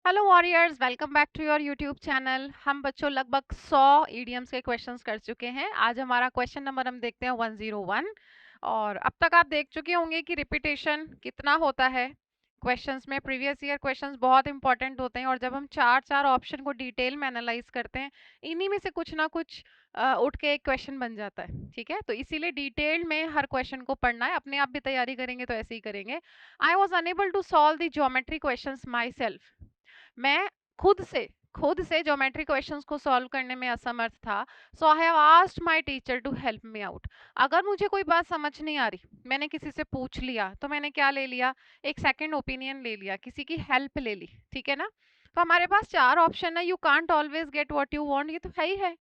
Hello warriors, welcome back to your YouTube channel. हम बच्चों लगभग 100 ईडियम्स के क्वेश्चंस कर चुके हैं। आज हमारा क्वेश्चन नंबर हम देखते हैं 101। और अब तक आप देख चुके होंगे कि रिपीटेशन कितना होता है क्वेश्चंस में। प्रीवियस ईयर क्वेश्चंस बहुत इंपॉर्टेंट होते हैं और जब हम चार चार ऑप्शन को डिटेल में एनालाइज करते हैं, इन्हीं में से कुछ ना कुछ उठ के एक क्वेश्चन बन जाता है। ठीक है, तो इसीलिए डिटेल में हर क्वेश्चन को पढ़ना है। अपने आप भी तैयारी करेंगे तो ऐसे ही करेंगे। I was unable to solve the geometry questions myself. मैं खुद से ज्योमेट्री क्वेश्चंस को सॉल्व करने में असमर्थ था। So I have asked my teacher to help me out. अगर मुझे कोई बात समझ नहीं आ रही, मैंने किसी से पूछ लिया, तो मैंने क्या ले लिया, एक सेकंड ओपिनियन ले लिया, किसी की हेल्प ले ली। ठीक है ना। तो हमारे पास चार ऑप्शन है। You can't always get what you want, ये तो है ही है।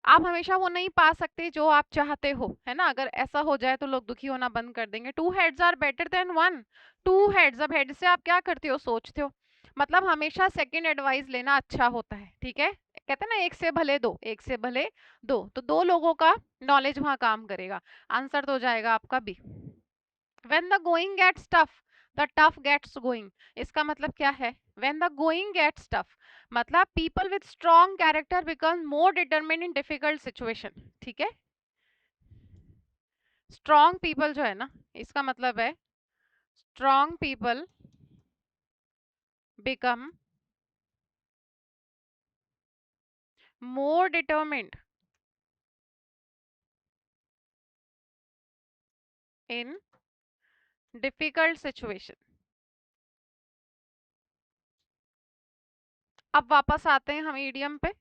आप हमेशा वो नहीं पा सकते जो आप चाहते हो, है ना। अगर ऐसा हो जाए तो लोग दुखी होना बंद कर देंगे। Two heads are better than one. Two heads, अब हेड से आप क्या करते हो, सोचते हो। मतलब हमेशा सेकंड एडवाइस लेना अच्छा होता है। ठीक है, कहते हैं ना, एक से भले दो, एक से भले दो। तो दो लोगों का नॉलेज वहां काम करेगा। आंसर तो जाएगा आपका B. When the going gets tough, the tough gets going। इसका मतलब क्या है? When the going gets tough, मतलब people with strong character become more determined in difficult situation। ठीक है, strong people जो है ना, इसका मतलब है strong people become more determined in difficult situation। अब वापस आते हैं हम ईडियम पे।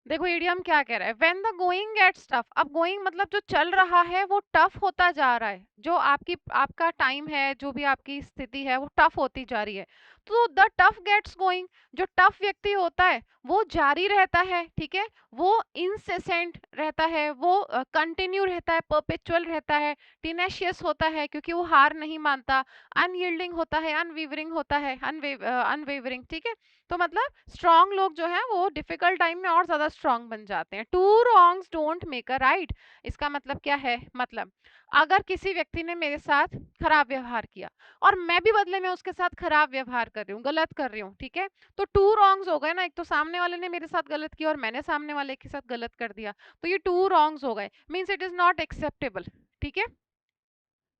देखो ईडियम क्या कह रहा है, when the going gets tough. अब गोइंग मतलब जो चल रहा है वो टफ होता जा रहा है। जो आपका टाइम है, जो भी आपकी स्थिति है, वो टफ होती जा रही है। तो द टफ गेट्स गोइंग, जो टफ व्यक्ति होता है वो जारी रहता है। ठीक है, वो इंसेसेंट रहता है, वो कंटिन्यू रहता है, परपेचुअल रहता है, टिनेशियस होता है क्योंकि वो हार नहीं मानता, अनयील्डिंग होता है, अनवीवरिंग होता है, अनवेवरिंग। ठीक है, तो मतलब स्ट्रांग लोग जो है वो डिफिकल्ट टाइम में और ज्यादा स्ट्रांग बन जाते हैं। Two wrongs don't make a right. इसका मतलब क्या है, मतलब अगर किसी व्यक्ति ने मेरे साथ खराब व्यवहार किया और मैं भी बदले में उसके साथ खराब व्यवहार कर रही हूँ, गलत कर रही हूँ, ठीक है, तो टू रॉन्ग्स हो गए ना। एक तो सामने वाले ने मेरे साथ गलत किया और मैंने सामने वाले के साथ गलत कर दिया, तो ये टू रॉन्ग्स हो गए। Means it is not acceptable. ठीक है,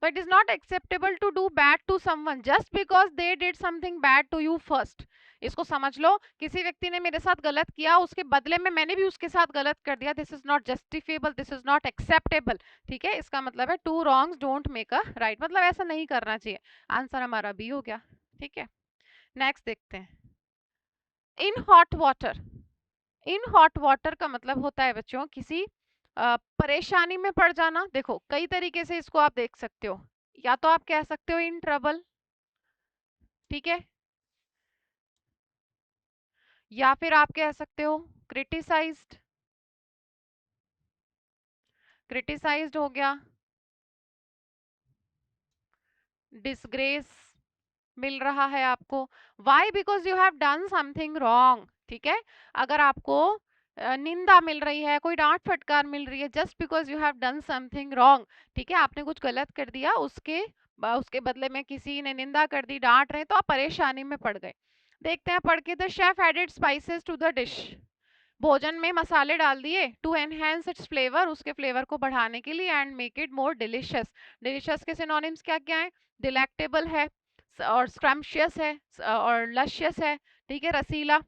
so it is not acceptable to do bad to someone just because they did something bad to you first। इसको समझ लो, किसी व्यक्ति ने मेरे साथ गलत किया, उसके बदले में मैंने भी उसके साथ गलत कर दिया। This is not justifiable, this is not acceptable. ठीक है, इसका मतलब है two wrongs don't make a right, मतलब ऐसा नहीं करना चाहिए। आंसर हमारा बी हो गया। ठीक है, नेक्स्ट देखते हैं। In hot water. In hot water का मतलब होता है बच्चों किसी परेशानी में पड़ जाना। देखो कई तरीके से इसको आप देख सकते हो। या तो आप कह सकते हो इन ट्रबल, ठीक है, या फिर आप कह सकते हो क्रिटिसाइज्ड। क्रिटिसाइज्ड हो गया, डिसग्रेस मिल रहा है आपको। Why? Because you have done something wrong. ठीक है, अगर आपको निंदा मिल रही है, कोई डांट फटकार मिल रही है, just because you have done something wrong. ठीक है, आपने कुछ गलत कर दिया, उसके बदले में किसी ने निंदा कर दी, डांट रहे, तो आप परेशानी में पड़ गए। देखते हैं पढ़ के। The chef added spices to the dish. भोजन में मसाले डाल दिए टू एनहेंस इट्स फ्लेवर, उसके फ्लेवर को बढ़ाने के लिए, and make it more delicious. Delicious के सिनोनिम्स क्या क्या है? डिलेक्टेबल है, और स्क्रम्शियस है, और लशियस है। ठीक है, रसीला।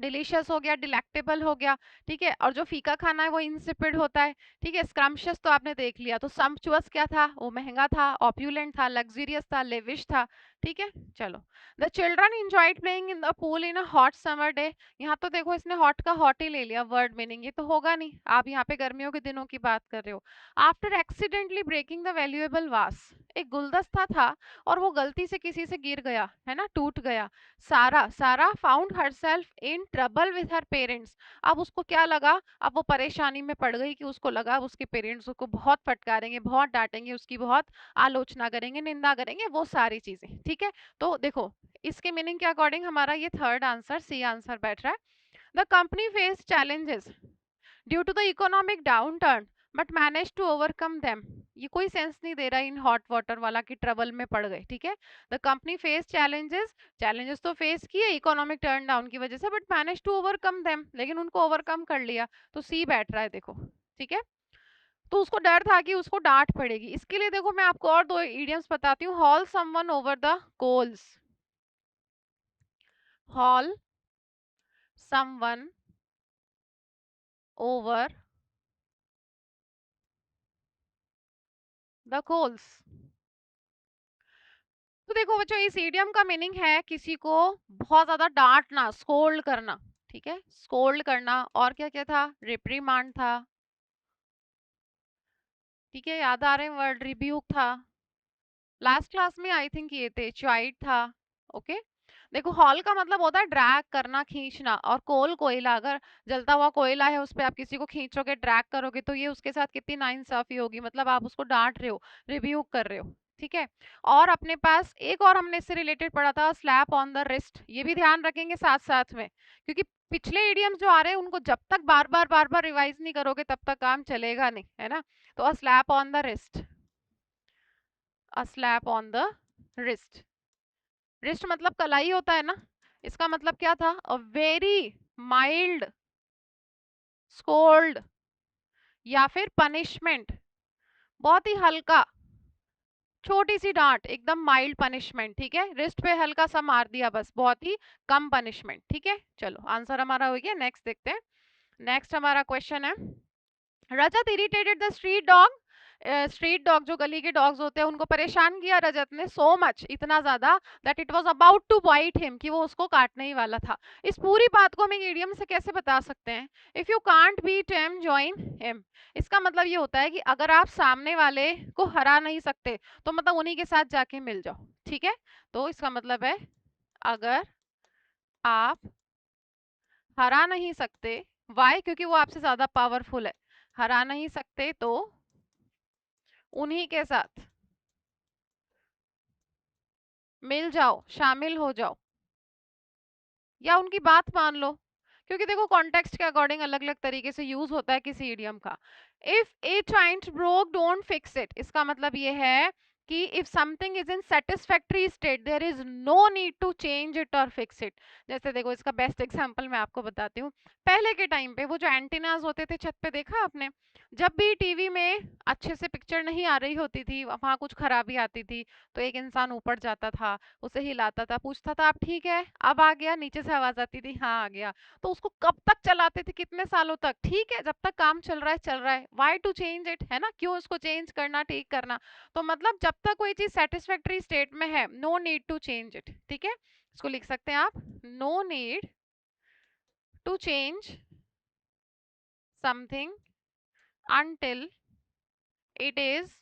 डिलीशियस हो गया, डिलेक्टेबल हो गया। ठीक है, और जो फीका खाना है वो इंसिपिड होता है। ठीक है, स्क्रम्शियस तो आपने देख लिया। तो सम्पचुअस क्या था? वो महंगा था, ऑप्यूलेंट था, लग्जरियस था, लेविश था। ठीक है, चलो। The children enjoyed playing in the pool in a hot summer day. यहाँ तो देखो इसने हॉट का हॉट ही ले लिया वर्ड मीनिंग, ये तो होगा नहीं। आप यहाँ पे गर्मियों के दिनों की बात कर रहे हो। After accidentally breaking the valuable vase. एक गुलदस्ता था और वो गलती से किसी से गिर गया, है ना, टूट गया। सारा found herself in trouble with her parents. अब उसको क्या लगा, अब वो परेशानी में पड़ गई कि उसको लगा उसके पेरेंट्स उसको बहुत फटकारेंगे, बहुत डांटेंगे, उसकी बहुत आलोचना करेंगे, निंदा करेंगे, वो सारी चीजें। ठीक है, तो देखो इसके मीनिंग के अकॉर्डिंग हमारा ये थर्ड आंसर, सी आंसर बैठ रहा है। The company face challenges due to the economic downturn. But manage to overcome them. ये कोई सेंस नहीं दे रहा इन हॉट वाटर वाला कि ट्रबल में पड़ गए, ठीक है। The company face challenges, challenges तो फेस किए इकोनॉमिक टर्न डाउन की वजह से, but manage to overcome them, लेकिन उनको ओवरकम कर लिया। तो सी बैठ रहा है देखो, ठीक है। तो उसको डर था कि उसको डांट पड़ेगी, इसके लिए देखो मैं आपको और दो इडियम्स बताती हूँ। Haul someone over the coals, haul someone over the coals. तो देखो बच्चों, इस इडियम का मीनिंग है किसी को बहुत ज्यादा डांटना, स्कोल्ड करना, ठीक है, स्कोल्ड करना। और क्या क्या था, रिप्रीमांड था, ठीक है, याद आ रहे हैं वर्ड, रिब्यूक था, लास्ट क्लास में आई थिंक ये थे, चाइड था, ओके। देखो हॉल का मतलब होता है ड्रैग करना, खींचना, और कोल कोयला, अगर जलता हुआ कोयला है उस पर आप किसी को खींचोगे, ड्रैग करोगे, तो ये उसके साथ कितनी नाइंसाफी होगी, मतलब आप उसको डांट रहे हो, रिब्यूक कर रहे हो, ठीक है। और अपने पास एक और हमने इससे रिलेटेड पढ़ा था, स्लैप ऑन द रिस्ट, ये भी ध्यान रखेंगे साथ साथ में, क्योंकि पिछले इडियम्स जो आ रहे हैं उनको जब तक बार बार रिवाइज नहीं करोगे तब तक काम चलेगा नहीं, है ना। तो a slap on the wrist, a slap on the wrist, wrist मतलब कलाई होता है ना, इसका मतलब क्या था, अ वेरी माइल्ड स्कोल्ड या फिर पनिशमेंट, बहुत ही हल्का, छोटी सी डांट, एकदम माइल्ड पनिशमेंट, ठीक है। रिस्ट पे हल्का सा मार दिया बस, बहुत ही कम पनिशमेंट, ठीक है। चलो आंसर हमारा हो गया, नेक्स्ट देखते हैं। नेक्स्ट हमारा क्वेश्चन है, Rajat irritated the street dog, street dog जो गली के डॉग्स होते हैं उनको परेशान किया रजत ने, सो मच, इतना ज्यादा, that it was about to bite him, कि वो उसको काटने ही वाला था। इस पूरी बात को हम एक इडियम से कैसे बता सकते हैं, if you can't beat him join him. इसका मतलब ये होता है कि अगर आप सामने वाले को हरा नहीं सकते तो मतलब उन्हीं के साथ जाके मिल जाओ, ठीक है। तो इसका मतलब है अगर आप हरा नहीं सकते, वाई, क्योंकि वो आपसे ज्यादा पावरफुल है, हरा नहीं सकते तो उन्हीं के साथ मिल जाओ, शामिल हो जाओ, या उनकी बात मान लो, क्योंकि देखो कॉन्टेक्स्ट के अकॉर्डिंग अलग अलग तरीके से यूज होता है किसी इडियम का। If a joint broke don't fix it, इसका मतलब ये है कि if something is in satisfactory state there is no need to change it और फिक्स इट। जैसे देखो इसका बेस्ट एग्जांपल मैं आपको बताती हूँ, पहले के टाइम पे वो जो एंटीनाज होते थे छत पे, देखा आपने, जब भी टीवी में अच्छे से पिक्चर नहीं आ रही होती थी, वहां कुछ खराबी आती थी, तो एक इंसान ऊपर जाता था, उसे हिलाता था, पूछता था आप ठीक है, अब आ गया, नीचे से आवाज आती थी हाँ आ गया। तो उसको कब तक चलाते थे, कितने सालों तक, ठीक है, जब तक काम चल रहा है चल रहा है, वाई टू चेंज इट, है ना, क्यों उसको चेंज करना, ठीक करना। तो मतलब जब तक कोई चीज सेटिस्फैक्टरी स्टेट में है, no need to change it, ठीक है। इसको लिख सकते हैं आप, no need to change something until it is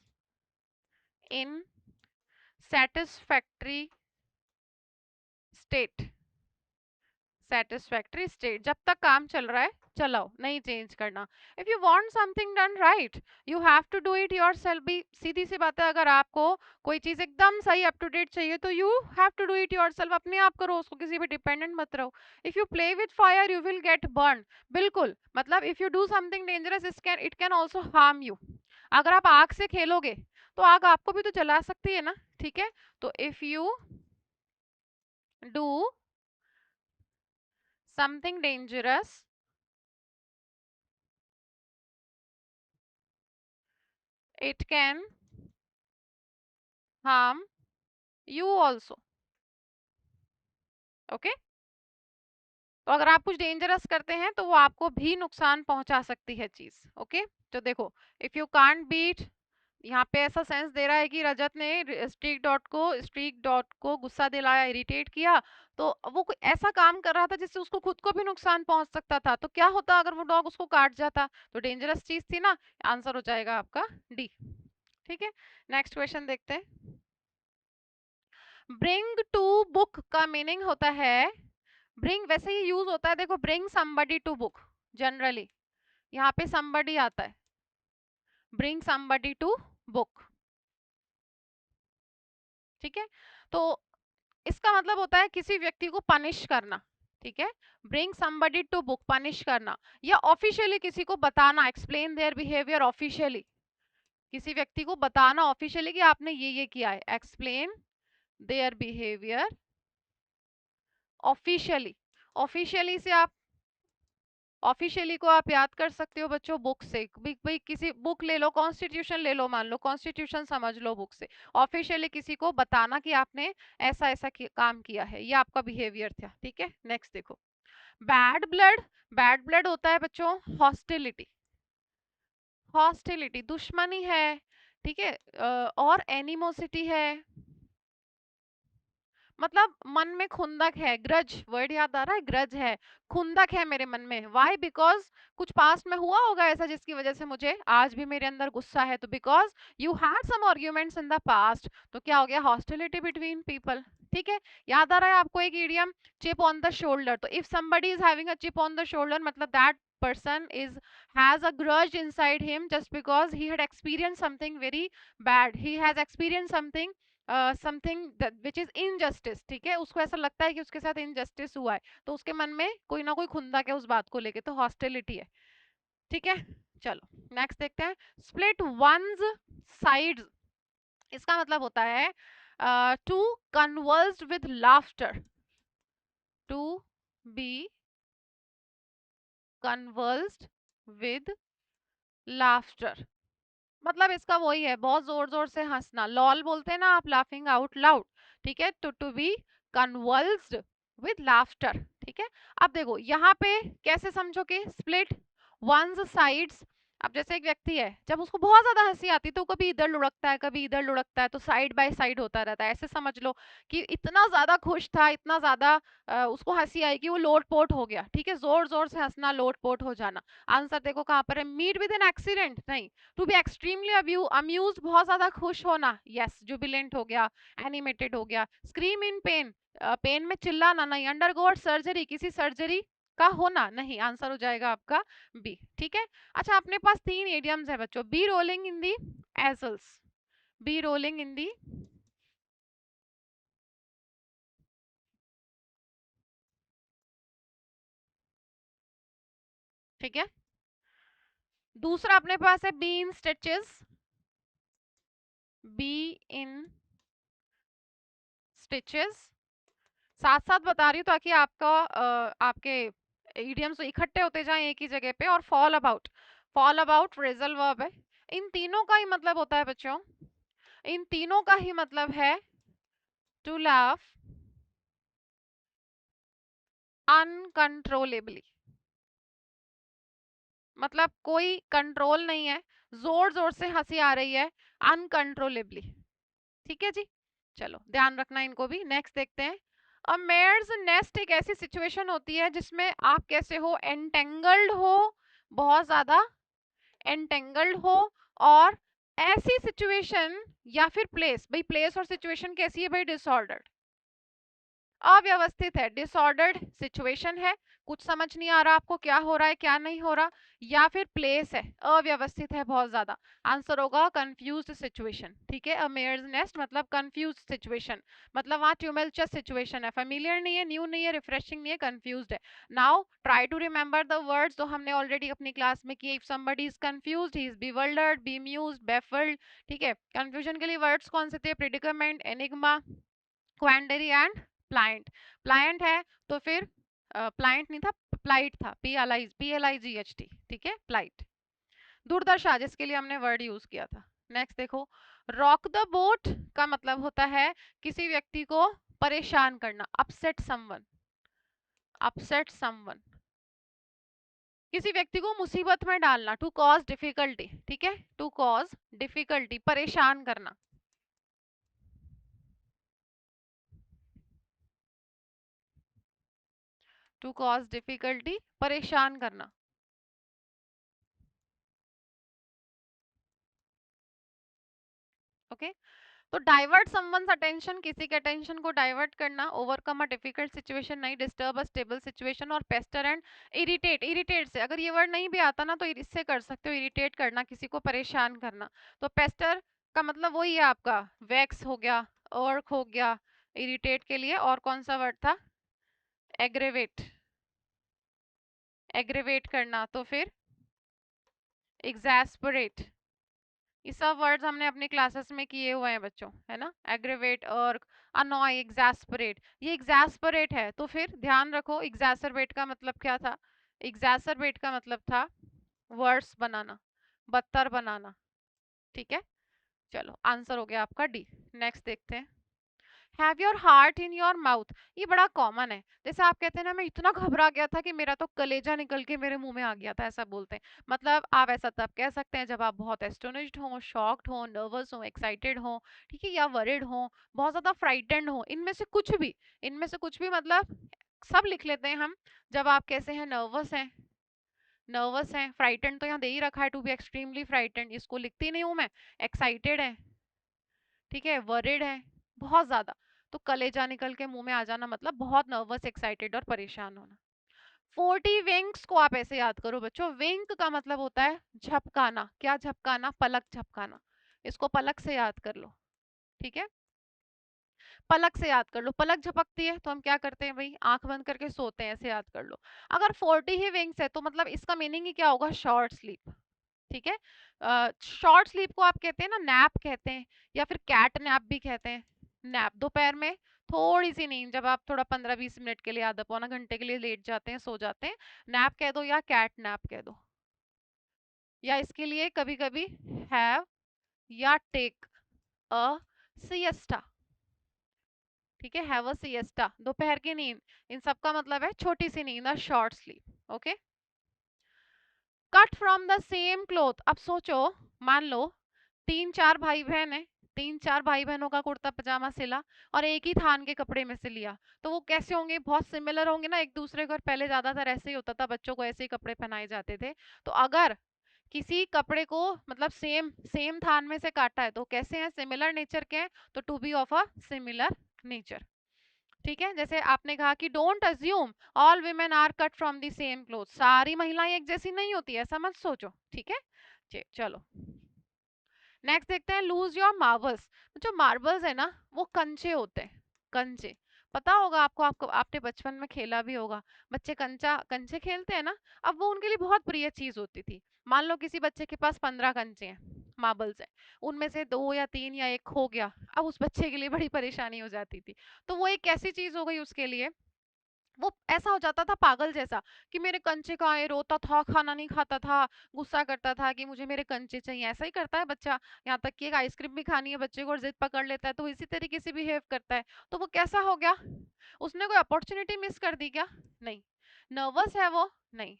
in satisfactory state, satisfactory state, जब तक काम चल रहा है चलाओ, नहीं चेंज करना। If you want something done right you have to do it yourself, भी सीधी सी बात है, अगर आपको कोई चीज एकदम सही अप टू डेट चाहिए तो you have to do it yourself, अपने आप करो उसको, किसी पे डिपेंडेंट मत रहो। If you play with fire you will get burn, बिल्कुल, मतलब if you do something dangerous it can also harm you. अगर आप आग से खेलोगे तो आग आपको भी तो जला सकती है ना, ठीक है। तो if you do something dangerous it can harm you also, okay. तो अगर आप कुछ डेंजरस करते हैं तो वो आपको भी नुकसान पहुंचा सकती है चीज, ओके। तो देखो इफ यू कांट बीट, यहाँ पे ऐसा सेंस दे रहा है कि रजत ने स्ट्रीक डॉट को गुस्सा दिलाया, इरिटेट किया, तो वो कोई ऐसा काम कर रहा था जिससे उसको खुद को भी नुकसान पहुंच सकता था, तो क्या होता अगर वो डॉग उसको काट जाता, तो डेंजरस चीज थी ना, आंसर हो जाएगा आपका डी, ठीक है। नेक्स्ट क्वेश्चन देखते हैं, ब्रिंग टू बुक का मीनिंग होता है, ब्रिंग वैसे ही यूज होता है, देखो bring somebody to book, generally यहाँ पे somebody आता है, ब्रिंग somebody टू बुक, ठीक है। तो इसका मतलब होता है किसी व्यक्ति को पनिश करना, ठीक है। Bring somebody to book, punish करना, या ऑफिशियली किसी को बताना, एक्सप्लेन देयर बिहेवियर ऑफिशियली, किसी व्यक्ति को बताना ऑफिशियली कि आपने ये किया है, explain their behaviour officially. Officially से आप, ऑफिशियली को आप याद कर सकते हो बच्चों बुक से, भाई किसी बुक ले लो, कॉन्स्टिट्यूशन ले लो, मान लो कॉन्स्टिट्यूशन समझ लो बुक से। ऑफिशियली किसी को बताना कि आपने ऐसा ऐसा काम किया है, ये आपका बिहेवियर था, ठीक है। नेक्स्ट देखो, बैड ब्लड। बैड ब्लड होता है बच्चों हॉस्टिलिटी, हॉस्टिलिटी दुश्मनी है, ठीक है। और एनिमोसिटी है, मतलब मन में खुंदक है, ग्रज वर्ड याद आ रहा है, ग्रज है, खुंदक है मेरे मन में। वाई? बिकॉज कुछ पास्ट में हुआ होगा ऐसा जिसकी वजह से मुझे आज भी मेरे अंदर गुस्सा है, तो because you had some arguments in the past, तो क्या हो गया, हॉस्टिलिटी बिटवीन पीपल, ठीक है। याद आ रहा है आपको एक idiom, chip on the shoulder, तो if somebody is having a chip on the shoulder, मतलब that person is has a grudge inside him just because he had experienced something very bad, he has experienced something something which is injustice, ठीक है। उसको ऐसा लगता है कि उसके साथ इनजस्टिस हुआ है, तो उसके मन में कोई ना कोई खुंदक है उस बात को लेके, तो हॉस्टिलिटी है, ठीक है। चलो नेक्स्ट देखते हैं, स्प्लिट वंस साइड्स, इसका मतलब होता है to conversed with laughter, to be conversed with laughter, मतलब इसका वही है, बहुत जोर जोर से हंसना, लॉल बोलते हैं ना आप, लाफिंग आउट लाउड, ठीक है। टू बी कन्वल्स्ड विद लाफ्टर, ठीक है। अब देखो यहाँ पे कैसे समझोगे, स्प्लिट वंस साइड्स। अब जैसे एक व्यक्ति है, जब उसको बहुत ज्यादा हंसी आती है तो कभी इधर लुढ़कता है, कभी इधर लुढ़कता है, तो साइड बाय साइड होता रहता है, ऐसे समझ लो कि इतना ज्यादा खुश था, इतना ज्यादा उसको हंसी आई कि वो लोटपोट हो गया, ठीक है। जोर जोर से हंसना, लोटपोट हो जाना। आंसर देखो कहाँ पर है, मीट विद एन एक्सीडेंट नहीं, टू बी एक्सट्रीमली अम्यूज, बहुत ज्यादा खुश होना, यस, जुबिलेंट हो गया, एनिमेटेड हो गया। स्क्रीम इन पेन, पेन में चिल्लाना नहीं। अंडरगो सर्जरी, किसी सर्जरी का होना नहीं, आंसर हो जाएगा आपका बी, ठीक है। अच्छा अपने पास तीन इडियम्स है बच्चों, be rolling in the aisles, be rolling in the, ठीक है। दूसरा अपने पास है be in stitches, be in stitches, साथ साथ बता रही हूँ ताकि आपका आपके इडियम्स इकट्ठे होते जाएं एक ही जगह पे। और फॉल अबाउट फ्रेजल वर्ब है, इन तीनों का ही मतलब होता है बच्चों, इन तीनों का ही मतलब है टू लाफ अनकंट्रोलेबली, मतलब कोई कंट्रोल नहीं है, जोर जोर से हंसी आ रही है, अनकंट्रोलेबली, ठीक है जी। चलो ध्यान रखना इनको भी। नेक्स्ट देखते हैं, अ मेयर्स नेस्ट एक ऐसी सिचुएशन होती है जिसमें आप कैसे हो, एंटेंगल्ड हो, बहुत ज्यादा एंटेंगल्ड हो, और ऐसी सिचुएशन या फिर प्लेस, भाई प्लेस और सिचुएशन कैसी है भाई, डिसऑर्डर्ड, अव्यवस्थित है, डिसऑर्डर्ड सिचुएशन है, कुछ समझ नहीं आ रहा आपको क्या हो रहा है क्या नहीं हो रहा, या फिर प्लेस है अव्यवस्थित है बहुत ज्यादा, आंसर होगा कंफ्यूज्ड सिचुएशन, ठीक है। अ मेयर्स नेस्ट मतलब कंफ्यूज्ड सिचुएशन, मतलब वहां ट्यूमल्चुअस सिचुएशन है, फेमिलियर नहीं है, न्यू नहीं है, रिफ्रेशिंग नहीं है, कंफ्यूज्ड है। Now try to remember the words जो हमने ऑलरेडी अपनी क्लास में किए, if somebody is confused he is bewildered, bemused, baffled, ठीक है। कंफ्यूजन के लिए वर्ड्स कौन से थे, प्रेडिकमेंट, एनिग्मा, क्वेंडरी एंड प्लाइंट। प्लाइंट है तो फिर प्लाइंट नहीं था, प्लाइट था, PLIGHT, ठीक है, प्लाइट। दुर्दशा जिसके लिए हमने वर्ड यूज किया था। नेक्स्ट देखो, रॉक द बोट का मतलब होता है किसी व्यक्ति को परेशान करना, अपसेट समवन, अपसेट समवन, किसी व्यक्ति को मुसीबत में डालना, टू कॉज डिफिकल्टी, ठीक है, टू कॉज डिफिकल्टी, परेशान करना, टू कॉज डिफिकल्टी, परेशान करना, ओके। तो डाइवर्ट समवन्स अटेंशन, किसी के अटेंशन को डाइवर्ट करना, ओवरकम अ डिफिकल्ट सिचुएशन नहीं, डिस्टर्ब अ स्टेबल सिचुएशन, और पेस्टर एंड इरिटेट, इरिटेट से अगर ये वर्ड नहीं भी आता ना तो इससे कर सकते हो, इरिटेट करना, किसी को परेशान करना। तो पेस्टर का मतलब वही है आपका, वैक्स हो गया, अर्क हो गया, इरिटेट के लिए, और कौन सा वर्ड था, एग्रेवेट, एग्रेवेट करना, तो फिर एग्जैस्परेट। ये सब वर्ड्स हमने अपनी क्लासेस में किए हुए हैं बच्चों, है ना। एग्रेवेट और अनॉय, एग्जैस्परेट, ये एग्जैस्परेट है। तो फिर ध्यान रखो एग्जैस्परेट का मतलब क्या था। एग्जैस्परेट का मतलब था वर्ड्स बनाना, बदतर बनाना। ठीक है, चलो आंसर हो गया आपका डी। नेक्स्ट देखते हैं। Have your heart in your mouth, ये बड़ा कॉमन है। जैसे आप कहते हैं ना, मैं इतना घबरा गया था कि मेरा तो कलेजा निकल के मेरे मुंह में आ गया था, ऐसा बोलते हैं। मतलब आप ऐसा तब कह सकते हैं जब आप बहुत एस्टोनिश्ड हो, शॉक्ड हो, नर्वस हो, एक्साइटेड हो, ठीक है, या वरिड हो, बहुत ज्यादा फ्राइटेंड हो, इनमें से कुछ भी, इनमें से कुछ भी, मतलब सब लिख लेते हैं हम। जब आप कैसे हैं, नर्वस हैं, नर्वस हैं, फ्राइटेंड तो यहाँ दे ही रखा है, टू बी एक्सट्रीमली फ्राइटेंड, इसको लिखती नहीं हूं मैं। एक्साइटेड है, ठीक है, वरिड है बहुत ज्यादा, तो कलेजा निकल के मुंह में आ जाना मतलब बहुत नर्वस, एक्साइटेड और परेशान होना। 40 विंक्स को आप ऐसे याद करो बच्चों। विंक का मतलब होता है झपकाना। क्या झपकाना? पलक झपकाना। इसको पलक से याद कर लो, ठीक है, पलक से याद कर लो। पलक झपकती है तो हम क्या करते हैं भाई, आंख बंद करके सोते हैं, ऐसे याद कर लो। अगर 40 ही विंग्स है तो मतलब इसका मीनिंग ही क्या होगा, शॉर्ट स्लीप। ठीक है, शॉर्ट स्लीप को आप कहते हैं ना नैप कहते हैं, या फिर कैट नैप भी कहते हैं। नैप दोपहर में थोड़ी सी नींद, जब आप थोड़ा 15-20 मिनट के लिए, आधा पौना घंटे के लिए लेट जाते हैं, सो जाते हैं, नैप कह दो या कैट नैप कह दो। या इसके लिए कभी कभी हैव या टेक अ सिएस्टा। ठीक है, हैव अ सिएस्टा, दोपहर की नींद, इन सब का मतलब है छोटी सी नींद, short sleep. Okay, cut from the same cloth. अब सोचो, मान लो 3-4 भाई बहन है, 3-4 भाई बहनों का कुर्ता पजामा सिला और एक ही थान के कपड़े में से लिया, तो वो कैसे होंगे, बहुत सिमिलर होंगे ना एक दूसरे को। पहले ज्यादातर ऐसे ही होता था, बच्चों को ऐसे ही कपड़े पहनाए जाते थे। तो अगर किसी कपड़े को मतलब सेम सेम थान में से काटा है तो कैसे हैं, सिमिलर नेचर के हैं, तो to be of a similar nature. ठीक है, जैसे आपने कहा कि don't assume all women are cut from the same cloth, सारी महिलाएं एक जैसी नहीं होती, ऐसा मत सोचो। ठीक है, चलो नेक्स्ट देखते हैं, लूज योर मार्बल्स। जो मार्बल्स है ना, वो कंचे होते हैं, कंचे। पता होगा आपको, आपने बचपन में खेला भी होगा, बच्चे कंचा कंचे खेलते हैं ना। अब वो उनके लिए बहुत प्रिय चीज होती थी। मान लो किसी बच्चे के पास 15 कंचे हैं, मार्बल्स हैं, उनमें से 2 या 3 या 1 खो गया, अब उस बच्चे के लिए बड़ी परेशानी हो जाती थी। तो वो एक ऐसी चीज हो गई उसके लिए, वो ऐसा हो जाता था पागल जैसा, कि मेरे कंचे कहाँ है, रोता था, खाना नहीं खाता था, गुस्सा करता था कि मुझे मेरे कंचे चाहिए। ऐसा ही करता है बच्चा, यहाँ तक कि एक आइसक्रीम भी खानी है बच्चे को और जिद पकड़ लेता है, तो इसी तरीके से बिहेव करता है। तो वो कैसा हो गया, उसने कोई अपॉर्चुनिटी मिस कर दी क्या? नहीं। नर्वस है वो? नहीं।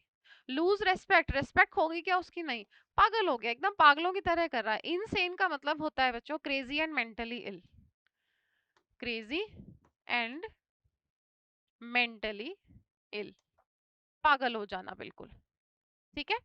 लूज रेस्पेक्ट, रेस्पेक्ट होगी क्या उसकी? नहीं। पागल हो गया, एकदम पागलों की तरह कर रहा है। इनसेन का मतलब होता है बच्चों crazy and mentally ill, crazy and mentally ill, पागल हो जाना बिल्कुल। ठीक है,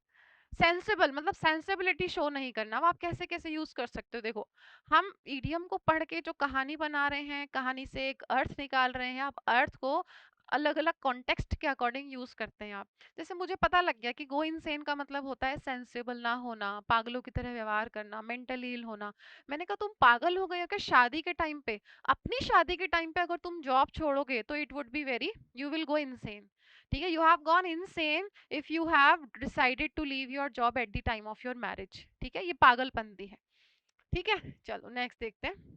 सेंसिबल मतलब सेंसिबिलिटी शो नहीं करना। अब आप कैसे कैसे यूज कर सकते हो, देखो, हम ईडियम को पढ़ के जो कहानी बना रहे हैं, कहानी से एक अर्थ निकाल रहे हैं, आप अर्थ को अलग अलग कॉन्टेक्स्ट के अकॉर्डिंग यूज करते हैं आप। जैसे मुझे पता लग गया कि गो इनसेन का मतलब होता है सेंसिबल ना होना, पागलों की तरह व्यवहार करना, मेंटली इल होना। मैंने कहा तुम पागल हो गए हो क्या शादी के टाइम पे? अपनी शादी के टाइम पे अगर तुम जॉब छोड़ोगे तो it would be very, you will go insane. ठीक है, you have gone insane if you have decided to leave your job at the time of your marriage. ठीक है, ये पागलपंती है। ठीक है, चलो नेक्स्ट देखते हैं।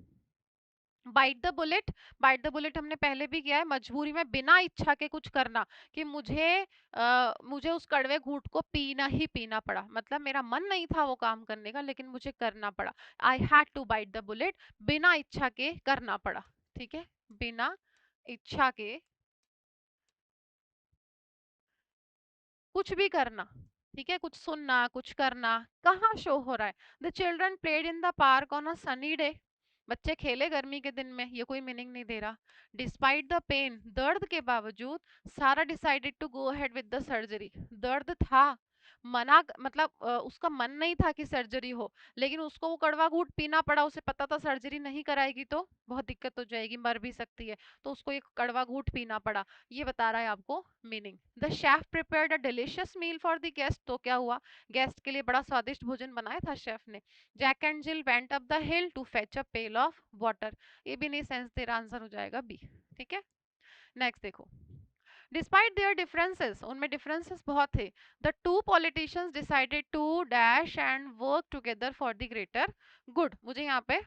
Bite the bullet, bite the bullet हमने पहले भी किया है, मजबूरी में बिना इच्छा के कुछ करना, कि मुझे उस कड़वे घूंट को पीना ही पीना पड़ा, मतलब मेरा मन नहीं था वो काम करने का लेकिन मुझे करना पड़ा। I had to bite the bullet, बिना इच्छा के करना पड़ा। ठीक है, बिना इच्छा के कुछ भी करना। ठीक है, कुछ सुनना, कुछ करना। कहाँ शो हो रहा है, the children played in the park on a sunny day, बच्चे खेले गर्मी के दिन में, ये कोई मीनिंग नहीं दे रहा। डिस्पाइट द पेन, दर्द के बावजूद Sarah decided to go ahead with the surgery, दर्द था, मतलब उसका मन नहीं था कि सर्जरी हो, लेकिन उसको वो कड़वा घूंट पीना पड़ा। उसे पता था सर्जरी नहीं कराएगी तो बहुत दिक्कत हो जाएगी, मर भी सकती है, तो उसको एक कड़वा घूंट पीना पड़ा। ये बता रहा है आपको meaning. The chef prepared a delicious meal for the guest, तो क्या हुआ, गेस्ट के लिए बड़ा स्वादिष्ट भोजन बनाया था शेफ ने। Jack and Jill went up the hill to fetch a pail of water, ये भी नहीं सेंस, तेरा आंसर हो जाएगा बी। ठीक है, नेक्स्ट देखो, डिस्पाइट देयर डिफरेंसेस, उनमें डिफरेंसेस बहुत थे, the two politicians decided to dash and work together for the greater good. मुझे यहाँ पे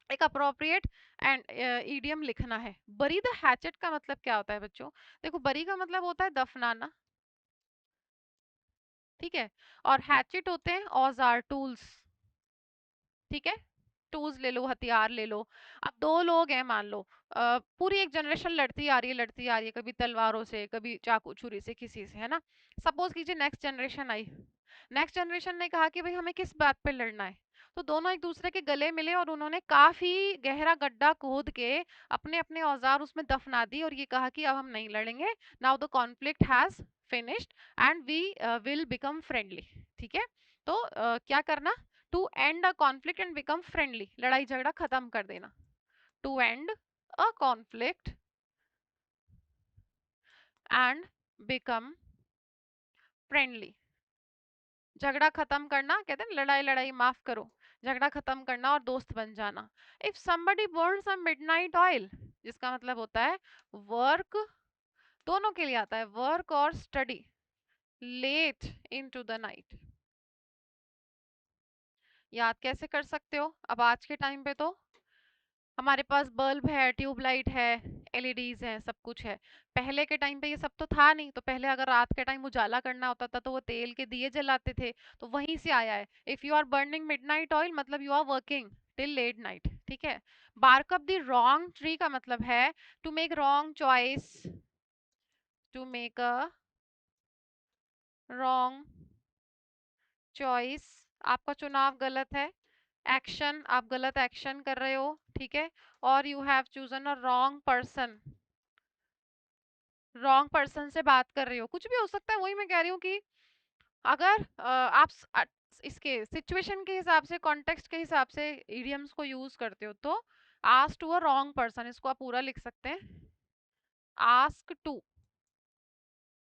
एक अप्रोप्रिएट एंड ईडियम लिखना है। बरी द हैचेट का मतलब क्या होता है बच्चों? देखो, बरी का मतलब होता है दफनाना, ठीक है, और हैचेट होते हैं औजार, टूल्स, ठीक है, टूल्स ले लो, हथियार ले लो। अब दो लोग हैं मान लो, पूरी एक जनरेशन लड़ती आ रही है, कभी तलवारों से, कभी चाकू छुरी से, किसी से, है ना। सपोज कीजिए नेक्स्ट जनरेशन आई, नेक्स्ट जनरेशन ने कहा कि भाई हमें किस बात पे लड़ना है, तो दोनों एक दूसरे के गले मिले और उन्होंने काफी गहरा गड्ढा खोद के अपने अपने औजार उसमें दफना दी और ये कहा कि अब हम नहीं लड़ेंगे, now the conflict has finished and we will become friendly. ठीक है, तो क्या करना, to end a conflict and become friendly, लड़ाई झगड़ा खत्म कर देना, to end a conflict and become friendly. झगड़ा खत्म करना, कहते हैं लड़ाई लड़ाई माफ करो, झगड़ा खत्म करना और दोस्त बन जाना। If somebody burns a midnight oil, जिसका मतलब होता है वर्क, दोनों के लिए आता है, वर्क और study late into the night. याद कैसे कर सकते हो? अब आज के टाइम पे तो हमारे पास बल्ब है, ट्यूबलाइट है, एलईडीज हैं, सब कुछ है। पहले के टाइम पे ये सब तो था नहीं, तो पहले अगर रात के टाइम उजाला करना होता था तो वो तेल के दिए जलाते थे, तो वहीं से आया है। If you are burning midnight oil मतलब you are working till late night. ठीक है, bark up the wrong tree का मतलब है to make wrong choice, to make a wrong choice, आपका चुनाव गलत है, एक्शन, आप गलत एक्शन कर रहे हो, ठीक है, और you have chosen a wrong person, wrong person से बात कर रही हो, कुछ भी हो सकता है। वही मैं कह रही हूँ कि अगर आप इसके सिचुएशन के हिसाब से, कॉन्टेक्स्ट के हिसाब से इडियम्स को यूज करते हो, तो ask to a wrong person, इसको आप पूरा लिख सकते हैं, ask to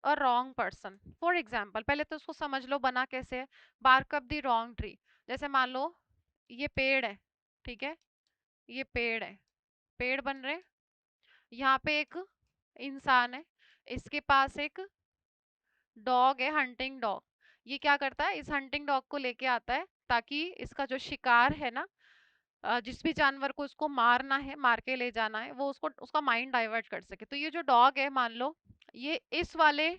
a wrong person. For example, पहले तो उसको समझ लो बना कैसे है, bark up the wrong tree. जैसे मान लो ये पेड़ है, ठीक है, ये पेड़ है, पेड़ बन रहे, यहाँ पे एक इंसान है, इसके पास एक डॉग है, हंटिंग डॉग। ये क्या करता है, इस हंटिंग डॉग को लेके आता है ताकि इसका जो शिकार है ना, जिस भी जानवर को इसको मारना है, मार के ले जाना है, वो उसको, उसका माइंड डाइवर्ट कर सके। तो ये जो डॉग है मान लो, ये इस वाले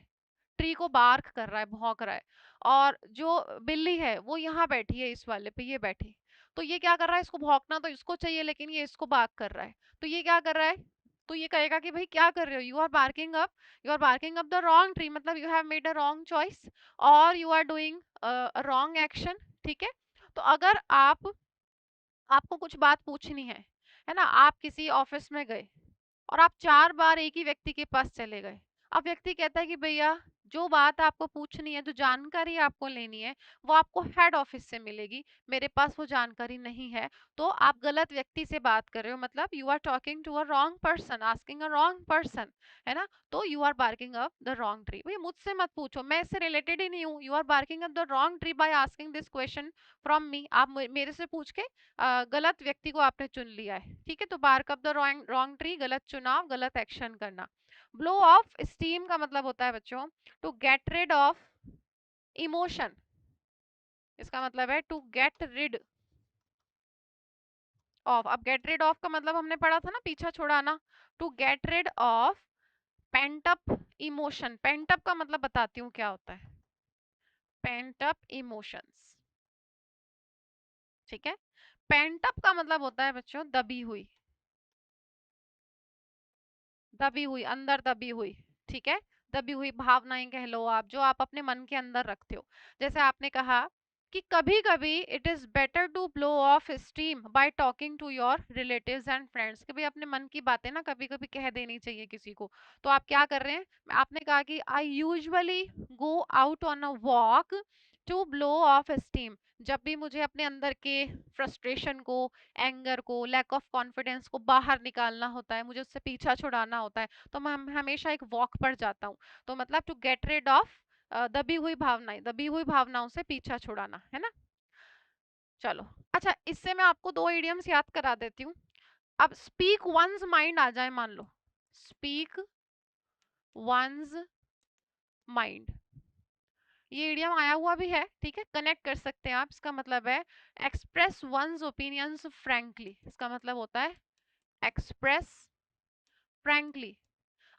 ट्री को बार्क कर रहा है, भौंक रहा है, और जो बिल्ली है वो यहाँ बैठी है, इस वाले पे ये बैठी, तो ये क्या कर रहा है, इसको भौंकना तो इसको चाहिए लेकिन ये इसको बार्क कर रहा है, तो ये क्या कर रहा है, तो ये कहेगा कि भाई क्या कर रहे हो, you are barking up, you are barking up the wrong tree, मतलब you have made a wrong choice और you are doing wrong action. ठीक है, तो अगर आप, आपको कुछ बात पूछनी है ना, आप किसी ऑफिस में गए और आप 4 बार एक ही व्यक्ति के पास चले गए, अब व्यक्ति कहता है कि भैया जो बात आपको पूछनी है, जो जानकारी आपको लेनी है, वो आपको हेड ऑफिस से मिलेगी, मेरे पास वो जानकारी नहीं है, तो आप गलत व्यक्ति से बात कर रहे हो, मतलब you are talking to a wrong person, asking a wrong person, है ना, तो you are barking up the wrong tree. भैया मुझसे मत पूछो, मैं इससे रिलेटेड ही नहीं हूँ, you are barking up the wrong tree by asking this question from me, आप मेरे से पूछ के गलत व्यक्ति को आपने चुन लिया है। ठीक है, तो bark up the wrong tree, गलत चुनाव, गलत एक्शन करना। ब्लो ऑफ स्टीम का मतलब होता है बच्चों to get rid of emotion, इसका मतलब है टू गेट रिड ऑफ। अब गेट रिड ऑफ का मतलब हमने पढ़ा था ना, पीछा छुड़ाना, to get rid of pent up emotion. Pent up का मतलब बताती हूँ क्या होता है, पेंट अप इमोशंस, ठीक है, पेंट अप का मतलब होता है बच्चों दबी हुई, दबी हुई, अंदर दबी हुई, ठीक है, दबी हुई भावनाएं कह लो आप, जो आप अपने मन के अंदर रखते हो। जैसे आपने कहा कि कभी कभी it is better to blow off steam by talking to your relatives and friends, कि भाई अपने मन की बातें ना कभी कभी कह देनी चाहिए किसी को। तो आप क्या कर रहे हैं, आपने कहा कि I usually go out on a walk to blow off steam, जब भी मुझे अपने अंदर के फ्रस्ट्रेशन को, एंगर को, लैक ऑफ कॉन्फिडेंस को बाहर निकालना होता है, मुझे उससे पीछा छुड़ाना होता है, तो मैं हमेशा एक वॉक पर जाता हूँ। तो मतलब टू गेट रिड ऑफ दबी हुई भावनाएं, दबी हुई भावनाओं से पीछा छुड़ाना, है ना। चलो, अच्छा, इससे मैं आपको 2 इडियम्स याद करा देती हूँ। अब स्पीक वंस माइंड आ जाए मान लो, स्पीक one's mind। ये इडियम आया हुआ भी है, ठीक है, कनेक्ट कर सकते हैं आप। इसका मतलब है एक्सप्रेस वंस ओपिनियंस फ्रैंकली। इसका मतलब होता है एक्सप्रेस फ्रैंकली।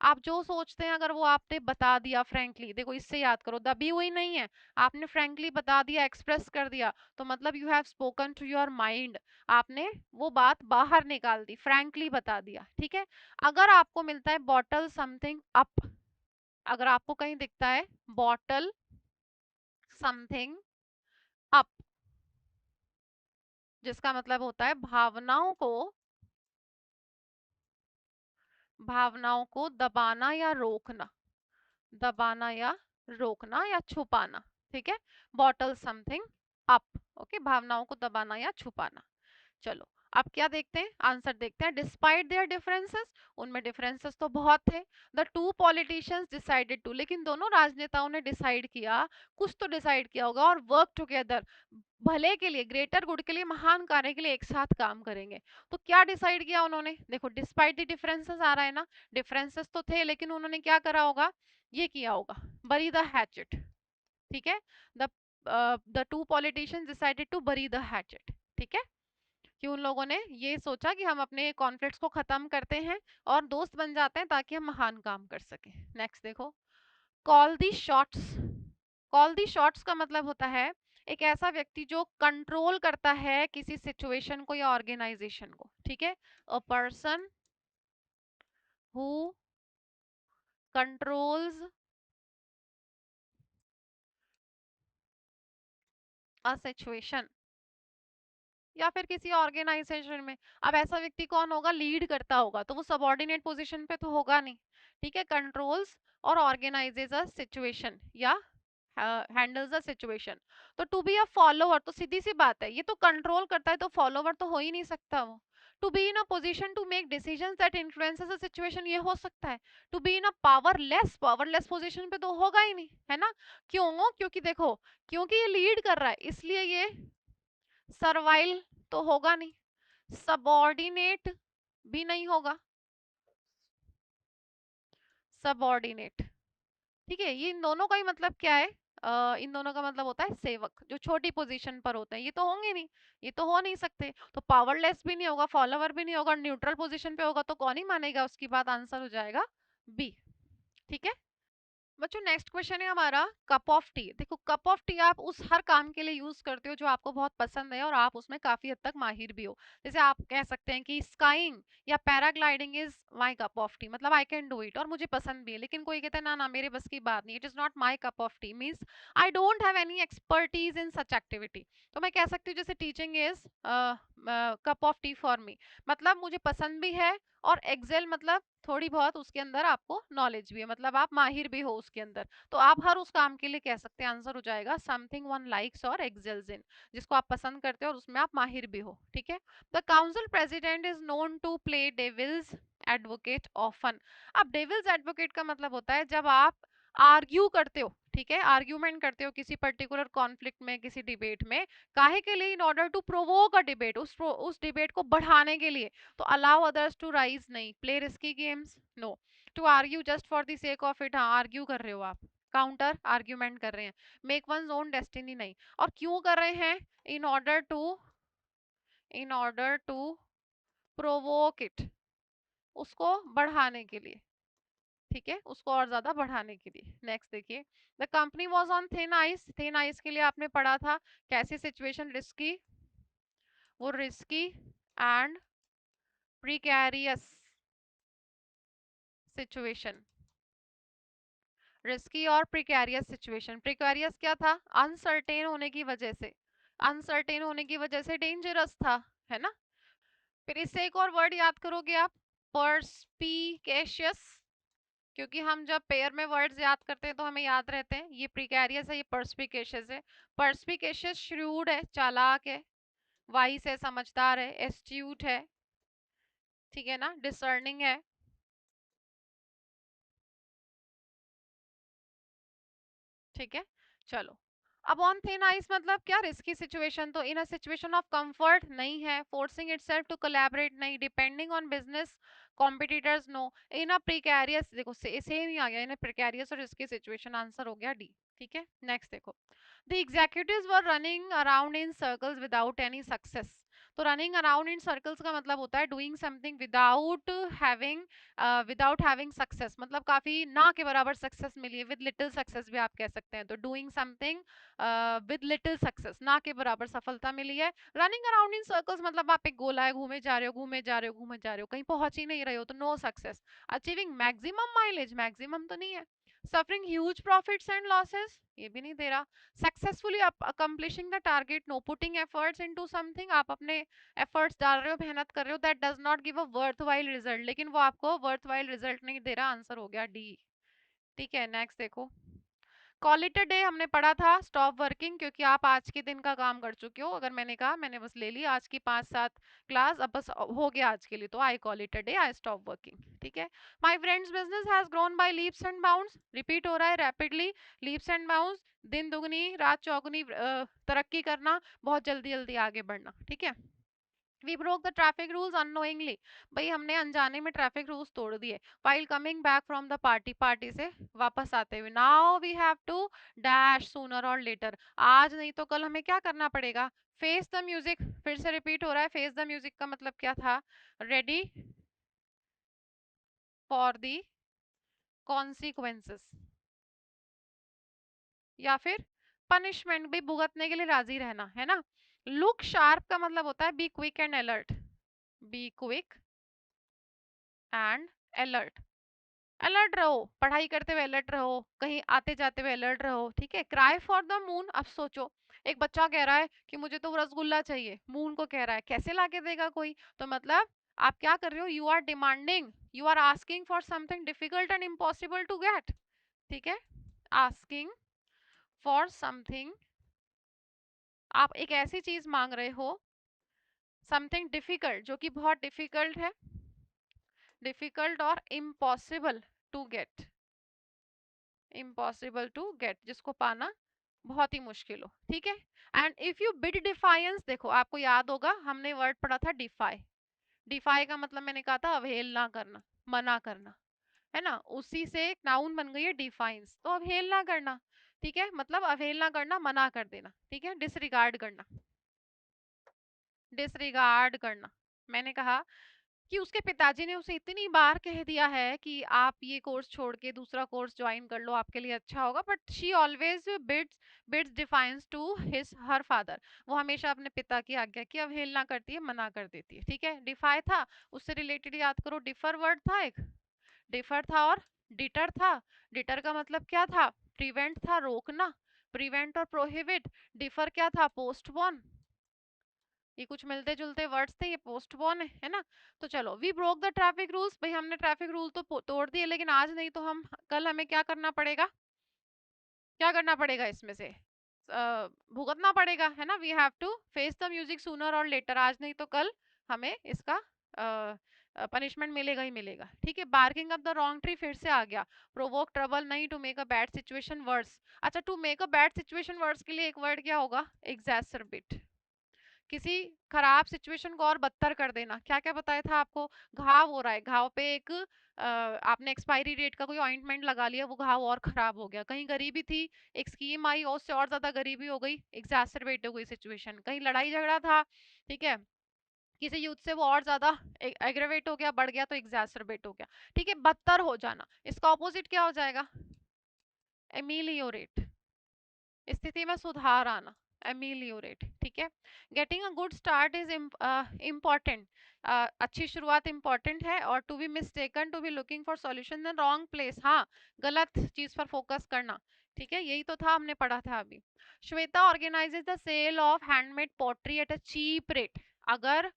आप जो सोचते हैं अगर वो आपने बता दिया फ्रैंकली, देखो इससे याद करो, दबी हुई नहीं है, आपने फ्रैंकली बता दिया, एक्सप्रेस कर दिया, तो मतलब you have spoken to your mind, आपने वो बात बाहर निकाल दी, फ्रैंकली बता दिया, ठीक है। अगर आपको मिलता है बॉटल समथिंग अप, अगर आपको कहीं दिखता है बॉटल समथिंग अप, जिसका मतलब होता है भावनाओं को दबाना या रोकना, दबाना या रोकना या छुपाना, ठीक है। बॉटल समथिंग अप, ओके, भावनाओं को दबाना या छुपाना। चलो अब क्या देखते हैं, आंसर देखते हैं। डिस्पाइट देयर डिफरेंसेस, उनमें डिफरेंसेस तो बहुत थे। The two politicians decided to, लेकिन दोनों राजनेताओं ने डिसाइड किया, कुछ तो डिसाइड किया होगा, और वर्क टुगेदर, भले के लिए, ग्रेटर गुड के लिए, महान कार्य के लिए एक साथ काम करेंगे। तो क्या डिसाइड किया उन्होंने, देखो डिस्पाइट द डिफरेंसेस आ रहा है ना, डिफरेंसेस तो थे लेकिन उन्होंने क्या करा होगा, ये किया होगा, बरी द हैचेट, ठीक है। The the two politicians decided to bury the hatchet, ठीक है, कि उन लोगों ने ये सोचा कि हम अपने कॉन्फ्लिक्ट्स को खत्म करते हैं और दोस्त बन जाते हैं ताकि हम महान काम कर सकें। नेक्स्ट देखो, कॉल दी शॉट्स। कॉल दी शॉट्स का मतलब होता है एक ऐसा व्यक्ति जो कंट्रोल करता है किसी सिचुएशन को या ऑर्गेनाइजेशन को, ठीक है। A person who controls a situation या फिर किसी ऑर्गेनाइजेशन में। अब ऐसा व्यक्ति कौन होगा, लीड करता होगा, तो वो सबऑर्डिनेट पोजीशन पे तो होगा नहीं, ठीक है। कंट्रोल्स और ऑर्गेनाइजेज अ सिचुएशन या हैंडल्स द सिचुएशन। तो टू बी अ फॉलोअर, तो सीधी सी बात है, ये तो कंट्रोल करता है, तो फॉलोअर तो हो ही नहीं सकता वो। To be in a position to make decisions that influences the situation, ये हो सकता है। To be in a powerless position पे तो होगा ही नहीं, है ना। क्यों, क्योंकि देखो, क्योंकि ये लीड कर रहा है इसलिए ये सर्वाइल तो होगा नहीं, सबऑर्डिनेट भी नहीं होगा, सबऑर्डिनेट, ठीक है। ये इन दोनों का ही मतलब क्या है, इन दोनों का मतलब होता है सेवक, जो छोटी पोजीशन पर होते हैं, ये तो होंगे नहीं, ये तो हो नहीं सकते। तो पावरलेस भी नहीं होगा, फॉलोवर भी नहीं होगा, न्यूट्रल पोजीशन पे होगा, तो कौन ही मानेगा उसकी बात, आंसर हो जाएगा बी, ठीक है। बच्चों नेक्स्ट क्वेश्चन है हमारा कप ऑफ टी। देखो कप ऑफ टी आप उस हर काम के लिए यूज करते हो जो आपको बहुत पसंद है और आप उसमें काफी हद तक माहिर भी हो। जैसे आप कह सकते हैं कि स्काइंग या paragliding is my cup of T, मतलब आई कैन डू इट और मुझे पसंद भी है। लेकिन कोई कहता है ना ना मेरे बस की बात नहीं, it is not my cup of T, means I don't have any expertise in such activity. तो मैं कह सकती हूँ जैसे teaching is cup of T for me, मतलब मुझे पसंद भी है, और एक्सेल मतलब थोड़ी बहुत उसके अंदर आपको नॉलेज भी है, मतलब आप माहिर भी हो उसके अंदर। तो आप हर उस काम के लिए कह सकते हैं, आंसर हो जाएगा समथिंग वन लाइक्स और एक्सेल्स इन, जिसको आप पसंद करते हो और उसमें आप माहिर भी हो, ठीक है। The council president is known to play devil's advocate often. अब डेविल्स एडवोकेट का मतलब होता है जब आप आर्ग्यू करते हो, ठीक है, आर्ग्यूमेंट करते हो किसी पर्टिकुलर कॉन्फ्लिक्ट में, किसी डिबेट में, काहे के लिए, in order to provoke a debate, उस डिबेट को बढ़ाने के लिए। तो अलाउ अदर्स टू राइज नहीं, play risky games no, to argue just for the sake of it, हाँ आर्ग्यू कर रहे हो आप, काउंटर आर्ग्यूमेंट कर रहे हैं, मेक वन ओन डेस्टिनी नहीं। और क्यों कर रहे हैं, in order to, in order to provoke it, उसको बढ़ाने के लिए, ठीक है, उसको और ज्यादा बढ़ाने के लिए। नेक्स्ट देखिए, the company was on thin ice. Thin ice के लिए आपने पढ़ा था कैसी सिचुएशन, रिस्की, वो risky and precarious situation, risky और प्रिकैरियस सिचुएशन। प्रिकैरियस क्या था, अनसर्टेन होने की वजह से, अनसर्टेन होने की वजह से डेंजरस था, है ना। फिर इससे एक और वर्ड याद करोगे आप, पर्सपिकेशियस, क्योंकि हम जब पेयर में वर्ड्स याद करते हैं तो हमें याद रहते हैं, ये प्रिकैरियस है, ये पर्सपिकेशियस है। पर्सपिकेशियस श्रूड है, चालाक है, वाइस है, समझदार है, एस्ट्यूट है, ठीक है ना, डिसर्निंग है, ठीक है। चलो अब ऑन थिन आइस मतलब क्या, रिस्की सिचुएशन, तो in a situation of comfort नहीं है, फोर्सिंग इटसेल्फ टू कोलैबोरेट नहीं, depending on business competitors no, in a precarious, देखो सेम ही आ गया, इन अ प्रिकैरियस और रिस्की सिचुएशन, आंसर हो गया डी। ठीक है, नेक्स्ट देखो, the executives were running around in circles without any success. तो रनिंग अराउंड इन सर्कल्स का मतलब होता है doing something without having success, मतलब काफी ना के बराबर सक्सेस मिली है, विद लिटिल सक्सेस भी आप कह सकते हैं, तो doing something with little success, ना के बराबर सफलता मिली है। रनिंग अराउंड इन सर्कल्स मतलब आप एक गोला है, घूमे जा रहे हो घूमे जा रहे हो घूमे जा रहे हो, कहीं पहुंच ही नहीं रहे हो, तो no success. Achieving maximum mileage, maximum तो नहीं है। Suffering huge profits and losses, ये भी नहीं दे रहा। Successfully accomplishing the target, no, putting efforts into something, आप अपने एफर्ट्स डाल रहे हो, मेहनत कर रहे हो, that does not give a worth while result, लेकिन वो आपको वर्थ वाइल रिजल्ट नहीं दे रहा, आंसर हो गया डी। ठीक है, नेक्स्ट देखो, कॉल इट अ डे हमने पढ़ा था, स्टॉप वर्किंग, क्योंकि आप आज के दिन का काम कर चुके हो, अगर मैंने कहा मैंने बस ले ली आज की 5-7 क्लास, अब बस हो गया आज के लिए, तो I call it a day, I stop working. ठीक है, my friends business has grown by leaps and bounds, repeat हो रहा है रैपिडली, लीप्स एंड बाउंड्स, दिन दुगनी रात चौगुनी तरक्की करना, बहुत जल्दी जल्दी आगे बढ़ना। ठीक है, we broke the traffic rules unknowingly, भाई हमने अनजाने में ट्रैफिक रूल्स तोड़ दिए, while coming back from the party, party से वापस आते हुए, now we have to dash sooner और लेटर, आज नहीं तो कल हमें क्या करना पड़ेगा, फेस द म्यूजिक, फिर से रिपीट हो रहा है, फेस द म्यूजिक का मतलब क्या था, रेडी फॉर द कॉन्सिक्वेंसेस, या फिर पनिशमेंट भी भुगतने के लिए राजी रहना, है ना। लुक शार्प का मतलब होता है be quick and alert, be quick and alert, alert रहो, पढ़ाई करते हुए अलर्ट रहो, कहीं आते जाते हुए अलर्ट रहो। ठीक है, क्राई फॉर द मून, अब सोचो एक बच्चा कह रहा है कि मुझे तो रसगुल्ला चाहिए, मून को कह रहा है, कैसे लाके देगा कोई, तो मतलब आप क्या कर रहे हो, you are demanding, you are asking for something difficult and impossible to get. ठीक है, आस्किंग फॉर समथिंग, आप एक ऐसी चीज मांग रहे हो, समथिंग डिफिकल्ट, जो कि बहुत डिफिकल्ट है, डिफिकल्ट और impossible to get, impossible to get, जिसको पाना बहुत ही मुश्किल हो। ठीक है, and if you bid defiance, देखो आपको याद होगा हमने वर्ड पढ़ा था डिफाई, डिफाई का मतलब मैंने कहा था अवहेलना करना, मना करना, है ना, उसी से एक नाउन बन गई है डिफाइंस, तो अवहेलना करना। ठीक है, मतलब अवहेलना करना, मना कर देना। ठीक है, डिसरिगार्ड करना, डिसरिगार्ड करना, मैंने कहा कि उसके पिताजी ने उसे इतनी बार कह दिया है कि आप ये कोर्स छोड़ के दूसरा कोर्स ज्वाइन कर लो, आपके लिए अच्छा होगा, but she always bids defiance to his her father, वो हमेशा अपने पिता की आज्ञा की अवहेलना करती है, मना कर देती है। ठीक है, डिफाई था, उससे रिलेटेड याद करो, डिफर वर्ड था एक, डिफर था, और डिटर था, डिटर का मतलब क्या था, प्रिवेंट था, रोकना, प्रिवेंट और प्रोहिबिट, डिफर क्या था, पोस्टपोन, ये कुछ मिलते जुलते वर्ड्स थे, ये पोस्टपोन है ना। तो चलो, we broke the traffic rules, भाई हमने ट्रैफिक रूल तो तोड़ दिए, लेकिन आज नहीं तो हम कल हमें क्या करना पड़ेगा, क्या करना पड़ेगा इसमें से, भुगतना पड़ेगा, है ना। We have to face the music sooner और लेटर, आज नहीं तो कल हमें इसका पनिशमेंट मिलेगा ही मिलेगा। ठीक है, barking up the wrong tree फिर से आ गया, प्रोवोक ट्रबल नहीं, to make a bad situation worse, अच्छा to make a bad situation worse के लिए एक वर्ड क्या होगा, एग्जैसरबेट, किसी खराब सिचुएशन को और बदतर कर देना। क्या क्या बताया था आपको, घाव हो रहा है, घाव पे एक आपने एक्सपायरी डेट का कोई ऑइंटमेंट लगा लिया, वो घाव और खराब हो गया। कहीं गरीबी थी, एक स्कीम आई और उससे और ज्यादा गरीबी हो गई, एग्जैसरबेट हो गई सिचुएशन। कहीं लड़ाई झगड़ा था, ठीक है, किसी यूथ से वो और ज्यादा एग्रेवेट हो गया, बढ़ गया, तो एग्जैसरबेट हो गया। ठीक है, बदतर हो जाना, इसका ऑपोजिट क्या हो जाएगा, एमिलियोरेट, स्थिति में सुधार आना, एमिलियोरेट। ठीक है, getting a good start is important, अच्छी शुरुआत इंपॉर्टेंट है, और to be mistaken, to be looking for solution in wrong place, हाँ, गलत चीज पर फोकस करना। ठीक है, यही तो था, हमने पढ़ा था अभी। Shweta organises the sale of handmade pottery at a cheap rate, अगर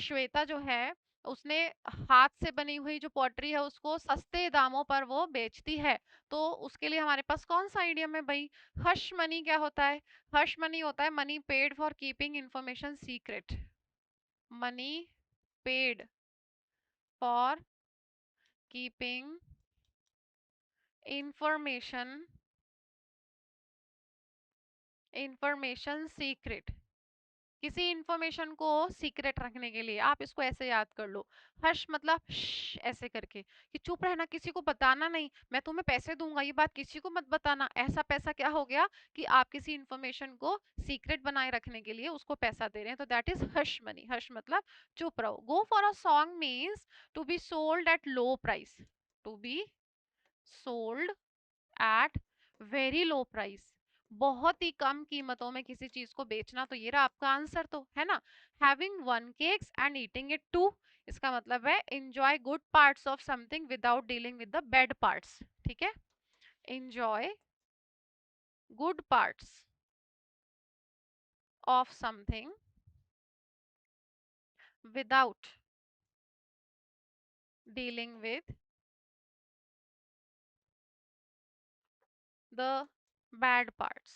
श्वेता जो है उसने हाथ से बनी हुई जो पॉटरी है उसको सस्ते दामों पर वो बेचती है, तो उसके लिए हमारे पास कौन सा आइडियम है भाई, हश मनी क्या होता है, हश मनी होता है money paid for keeping information secret, money paid for keeping information information secret, किसी इंफॉर्मेशन को सीक्रेट रखने के लिए। आप इसको ऐसे याद कर लो, हश मतलब ऐसे करके कि चुप रहना, किसी को बताना नहीं, मैं तुम्हें पैसे दूंगा ये बात किसी को मत बताना। ऐसा पैसा क्या हो गया कि आप किसी इंफॉर्मेशन को सीक्रेट बनाए रखने के लिए उसको पैसा दे रहे हैं, तो that is hush money. Hush मतलब चुप रहो। Go for a song means to be sold at low price, to be sold at very low price, बहुत ही कम कीमतों में किसी चीज को बेचना। तो ये रहा आपका आंसर तो, है ना। Having one cakes and eating it too, इसका मतलब है enjoy good parts of something without dealing with the bad parts. ठीक है, enjoy good parts of something without dealing with the bad parts.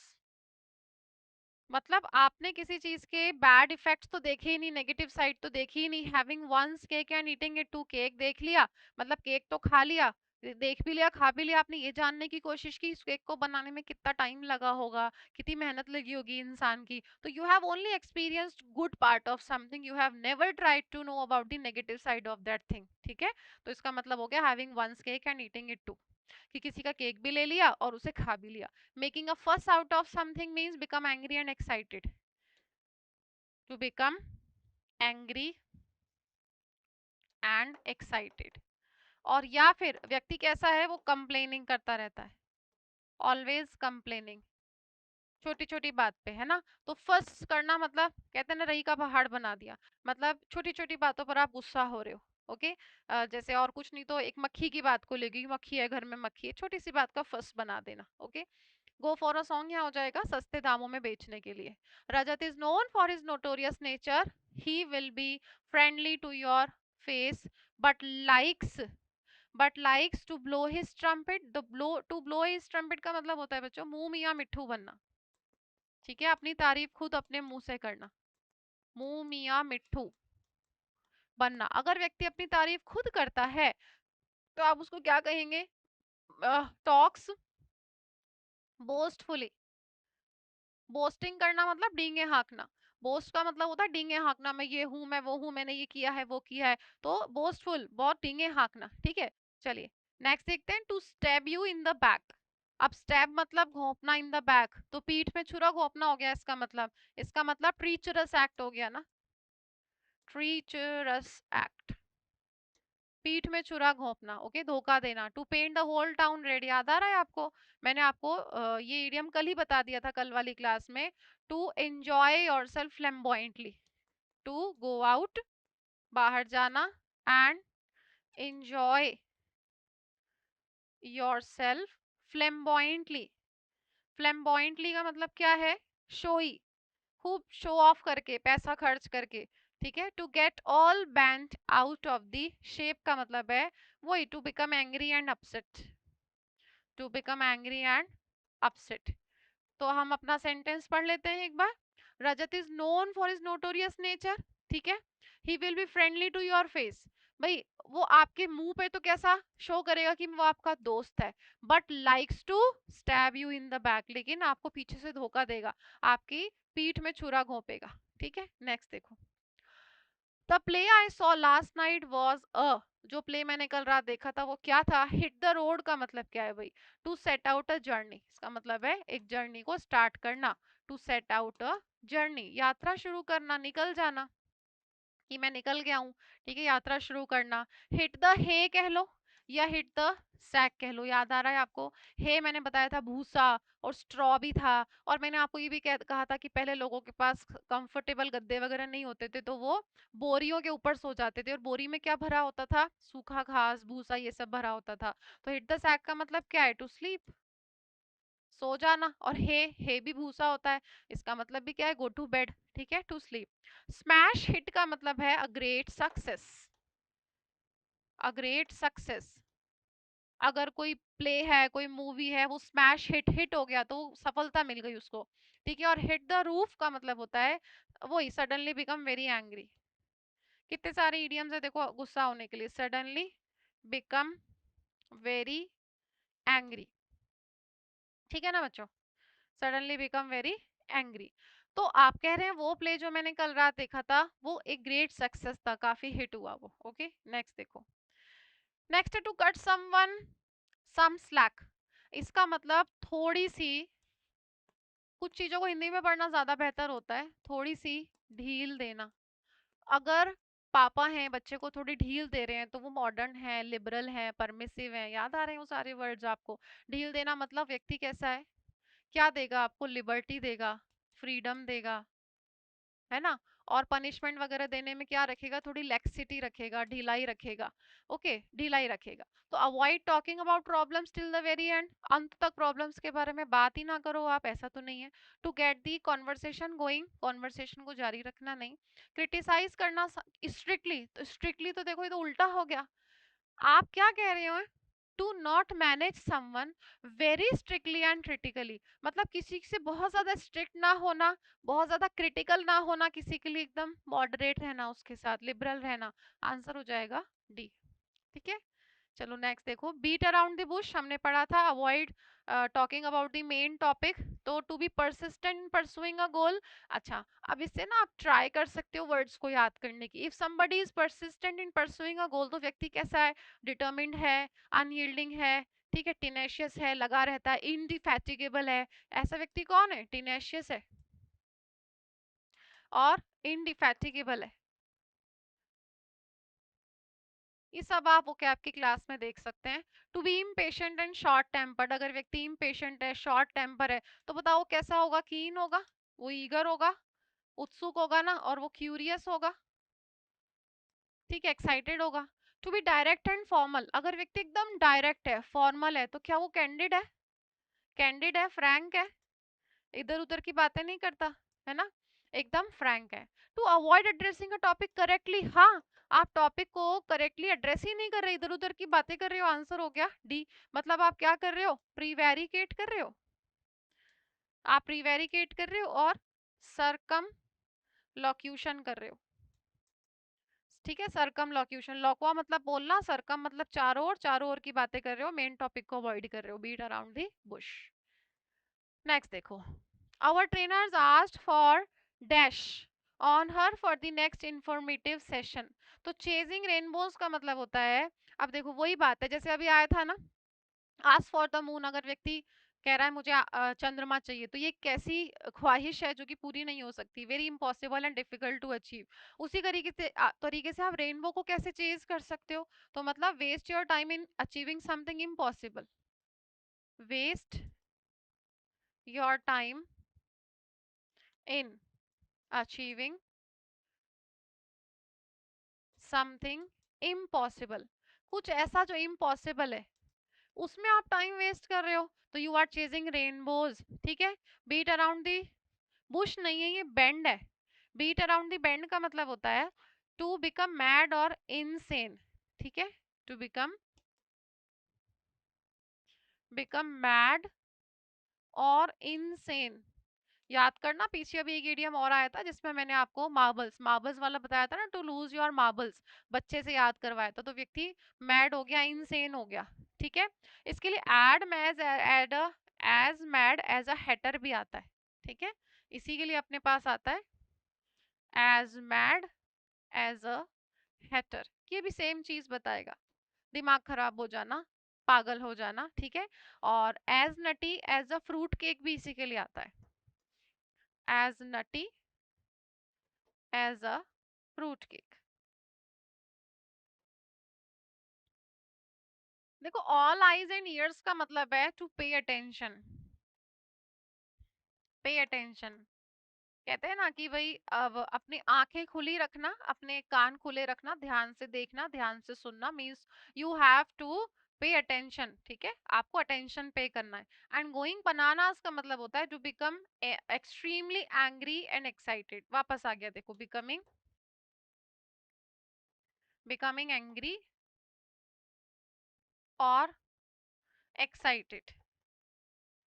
मतलब आपने किसी चीज के बैड इफेक्ट्स तो देखे ही नहीं, नेगेटिव साइड तो देखी ही नहीं। Having one's cake and eating it too, cake देख लिया मतलब केक तो खा लिया, देख भी लिया खा भी लिया, आपने ये जानने की कोशिश की इस केक को बनाने में कितना टाइम लगा होगा, कितनी मेहनत लगी होगी इंसान की। तो you have only experienced good part of something, you have never tried to know about the negative side of that thing. ठीक है, तो इसका मतलब हो गया having one's cake and eating it too, कि किसी का केक भी ले लिया और उसे खा भी लिया। Making a fuss out of something means become angry and excited, to become angry and excited. और या फिर व्यक्ति कैसा है, वो कंप्लेनिंग करता रहता है, ऑलवेज कंप्लेनिंग, छोटी छोटी बात पे, है ना। तो फर्स्ट करना मतलब कहते हैं ना रही का पहाड़ बना दिया, मतलब छोटी छोटी बातों पर आप गुस्सा हो रहे हो। ओके, जैसे और कुछ नहीं तो एक मक्खी की बात को लेगी, मक्खी है घर में, मक्खी है, छोटी सी बात का फर्स्ट बना देना। Okay, go for a song यहाँ हो जाएगा सस्ते दामों में बेचने के लिए। Rajat is known for his notorious nature, he will be friendly to your face but likes, but likes to blow his trumpet. The blow, to blow his trumpet का मतलब होता है बच्चों मुंह मियाँ मिट्ठू बनना। ठीक है, अपनी तारीफ खुद अपने मुंह से करना, मुंह मियाँ मिट्ठू बनना। अगर व्यक्ति अपनी तारीफ खुद करता है तो आप उसको क्या कहेंगे, टॉक्स बोस्टफुली। बोस्टिंग करना मतलब डींगे हाँकना, बोस्ट का मतलब होता है डींगे हाँकना, मैं ये हूं, मैं वो हूं, मैंने ये किया है वो किया है, तो बोस्टफुल बहुत डींगे हाँकना। ठीक है, चलिए नेक्स्ट देखते हैं। To stab you in the back, अब स्टैब मतलब घोंपना, इन द बैक तो पीठ में छुरा घोंपना हो गया इसका मतलब, इसका मतलब ट्रीचरस एक्ट हो गया ना, ट्रीचरस एक्ट, पीठ में छुरा घोंपना। ओके, धोखा देना। To paint the whole town red, याद आ रहा है आपको, मैंने आपको ये इडियम कल ही बता दिया था कल वाली क्लास में। To enjoy yourself flamboyantly, to go out बाहर जाना, and enjoy yourself flamboyantly. Flamboyantly का मतलब क्या है, शोई, खूब शो ऑफ करके, पैसा खर्च करके। ठीक है, to get all bent out of the shape का मतलब है वही to become angry and upset, to become angry and upset. तो हम अपना सेंटेंस पढ़ लेते हैं एक बार। Rajat is known for his notorious nature, ठीक है, he will be friendly to your face, भाई वो आपके मुंह पे तो कैसा शो करेगा कि वो आपका दोस्त है, but likes to stab you in the back, लेकिन आपको पीछे से धोखा देगा, आपकी पीठ में छुरा घोंपेगा। ठीक है, नेक्स्ट देखो। The play I saw last night was a, जो प्ले मैंने कल रात देखा था वो क्या था, हिट द रोड का मतलब क्या है भाई, to set out a journey, इसका मतलब है एक जर्नी को स्टार्ट करना, to set out a journey, यात्रा शुरू करना, निकल जाना, कि मैं निकल गया हूँ। ठीक है, यात्रा शुरू करना। हिट द हे कह लो या हिट द सैक कह लो, याद आ रहा है आपको, हे मैंने बताया था भूसा, और स्ट्रॉ भी था, और मैंने आपको ये भी कहा था कि पहले लोगों के पास कंफर्टेबल गद्दे वगैरह नहीं होते थे तो वो बोरियों के ऊपर सो जाते थे, और बोरी में क्या भरा होता था, सूखा घास भूसा ये सब भरा होता था। तो हिट द सैक का मतलब क्या है, टू स्लीप, सो जाना। और हे भी भूसा होता है, इसका मतलब भी क्या है, गो टू बेड। ठीक है, टू स्लीप। स्मैश हिट का मतलब है a great success, a great success, अगर कोई प्ले है कोई मूवी है वो स्मैश हिट हिट हो गया तो सफलता मिल गई उसको। ठीक है, और हिट द रूफ का मतलब होता है वही सडनली बिकम वेरी एंग्री। कितने सारे इडियम्स है देखो गुस्सा होने के लिए, सडनली बिकम वेरी एंग्री। ठीक है ना बच्चों, सडनली बिकम वेरी एंग्री। तो आप कह रहे हैं वो प्ले जो मैंने कल रात देखा था वो एक ग्रेट सक्सेस था, काफी हिट हुआ वो। ओके नेक्स्ट देखो। Next to cut someone some slack, इसका मतलब थोड़ी सी, कुछ चीजों को हिंदी में पढ़ना ज्यादा बेहतर होता है, थोड़ी सी ढील देना। अगर पापा हैं बच्चे को थोड़ी ढील दे रहे हैं तो वो मॉडर्न है, लिबरल है, परमिसिव है। याद आ रहे हैं वो सारे वर्ड्स आपको? ढील देना मतलब व्यक्ति कैसा है, क्या देगा आपको? लिबर्टी देगा, फ्रीडम देगा, है ना। और पनिशमेंट वगैरह देने में क्या रखेगा? थोड़ी लेक्सिटी रखेगा, ढिलाई रखेगा। ओके ढिलाई रखेगा। तो avoid talking about problems till the very and, अंत तक प्रॉब्लम्स के बारे में बात ही ना करो आप, ऐसा तो नहीं है। To get the conversation going, conversation को जारी रखना नहीं। क्रिटिसाइज करना स्ट्रिक्टली, तो स्ट्रिक्टली तो देखो ये तो उल्टा हो गया। आप क्या कह रहे हो? To not manage someone very strictly and critically, मतलब किसी से बहुत ज्यादा स्ट्रिक्ट ना होना, बहुत ज्यादा क्रिटिकल ना होना, किसी के लिए एकदम मॉडरेट रहना, उसके साथ लिबरल रहना। आंसर हो जाएगा डी। ठीक है चलो नेक्स्ट देखो। बीट अराउंड द बुश हमने पढ़ा था, avoid talking about the main topic. तो to be persistent in pursuing a goal. अच्छा अब इससे ना आप ट्राई कर सकते हो वर्ड्स को याद करने की। If somebody is persistent in pursuing a goal, तो व्यक्ति कैसा है? डिटर्मिन्ड है, अनयील्डिंग है, ठीक है, टिनेशियस है, लगा रहता है, इनडिफैटिगेबल है। ऐसा व्यक्ति कौन है? टिनेशियस है और इनडिफैटिगेबल है। ये सब आप ओके आपकी क्लास में देख सकते हैं। To be impatient and short tempered, अगर व्यक्ति इम्पेशेंट है, शॉर्ट टेम्पर है, तो बताओ कैसा होगा? कीन होगा, वो ईगर होगा, उत्सुक होगा ना, और वो क्यूरियस होगा, ठीक है, एक्साइटेड होगा। To be direct and formal, अगर व्यक्ति एकदम डायरेक्ट है, फॉर्मल है, तो क्या वो कैंडिड है? कैंडिड है, फ्रैंक है, इधर उधर की बातें नहीं करता, है ना, एकदम फ्रैंक है। To avoid addressing a topic correctly, हाँ आप टॉपिक को करेक्टली एड्रेस ही नहीं कर रहे, इधर उधर की बातें कर रहे हो। आंसर हो गया डी। मतलब आप क्या कर रहे हो? प्रीवेरिकेट कर रहे हो, आप प्रीवेरिकेट कर रहे हो और सरकम लॉक्यूशन कर रहे हो। ठीक है सरकम लॉक्यूशन, लॉकवा मतलब बोलना, सरकम मतलब चारों ओर, चारों ओर की बातें कर रहे हो, मेन टॉपिक को अवॉइड कर रहे हो। Beat around the bush. Next देखो। Our trainers asked for dash on her for the next informative session. तो चेजिंग रेनबोज का मतलब होता है, अब देखो वही बात है जैसे अभी आया था ना, आस्क फॉर द मून। अगर व्यक्ति कह रहा है मुझे चंद्रमा चाहिए, तो ये कैसी ख्वाहिश है जो कि पूरी नहीं हो सकती, very impossible and difficult to achieve. उसी तरीके से आप रेनबो को कैसे चेज कर सकते हो? तो मतलब waste your time in achieving something impossible, waste your time in achieving something impossible, कुछ ऐसा जो इम्पॉसिबल है उसमें आप टाइम वेस्ट कर रहे हो, तो यू आर चेजिंग रेनबोज। ठीक है बीट अराउंड दी बुश नहीं है, ये बेंड है। बीट अराउंड दी बेंड का मतलब होता है टू बिकम मैड और इनसेन। ठीक है टू बिकम मैड और इनसेन। याद करना पीछे अभी एक इडियम और आया था जिसमें मैंने आपको मार्बल्स मार्बल्स वाला बताया था ना, टू लूज योर मार्बल्स, बच्चे से याद करवाया था, तो व्यक्ति मैड हो गया, इनसेन हो गया। ठीक है इसके लिए as mad as as mad as a hatter भी आता है। ठीक है इसी के लिए अपने पास आता है as mad as a hatter, ये भी सेम चीज बताएगा, दिमाग खराब हो जाना, पागल हो जाना। ठीक है और as nutty as a fruit cake भी इसी के लिए आता है, as nutty as a fruit cake. देखो ऑल आईज एंड ईयर्स का मतलब है to pay attention, pay attention. कहते हैं ना कि भाई अब अपनी आंखें खुली रखना, अपने कान खुले रखना, ध्यान से देखना, ध्यान से सुनना, means you have to pay attention. ठीक है आपको अटेंशन पे करना है। एंड गोइंग बनानास का मतलब होता है to become extremely angry and excited. वापस आ गया देखो, बिकमिंग एंग्री और एक्साइटेड।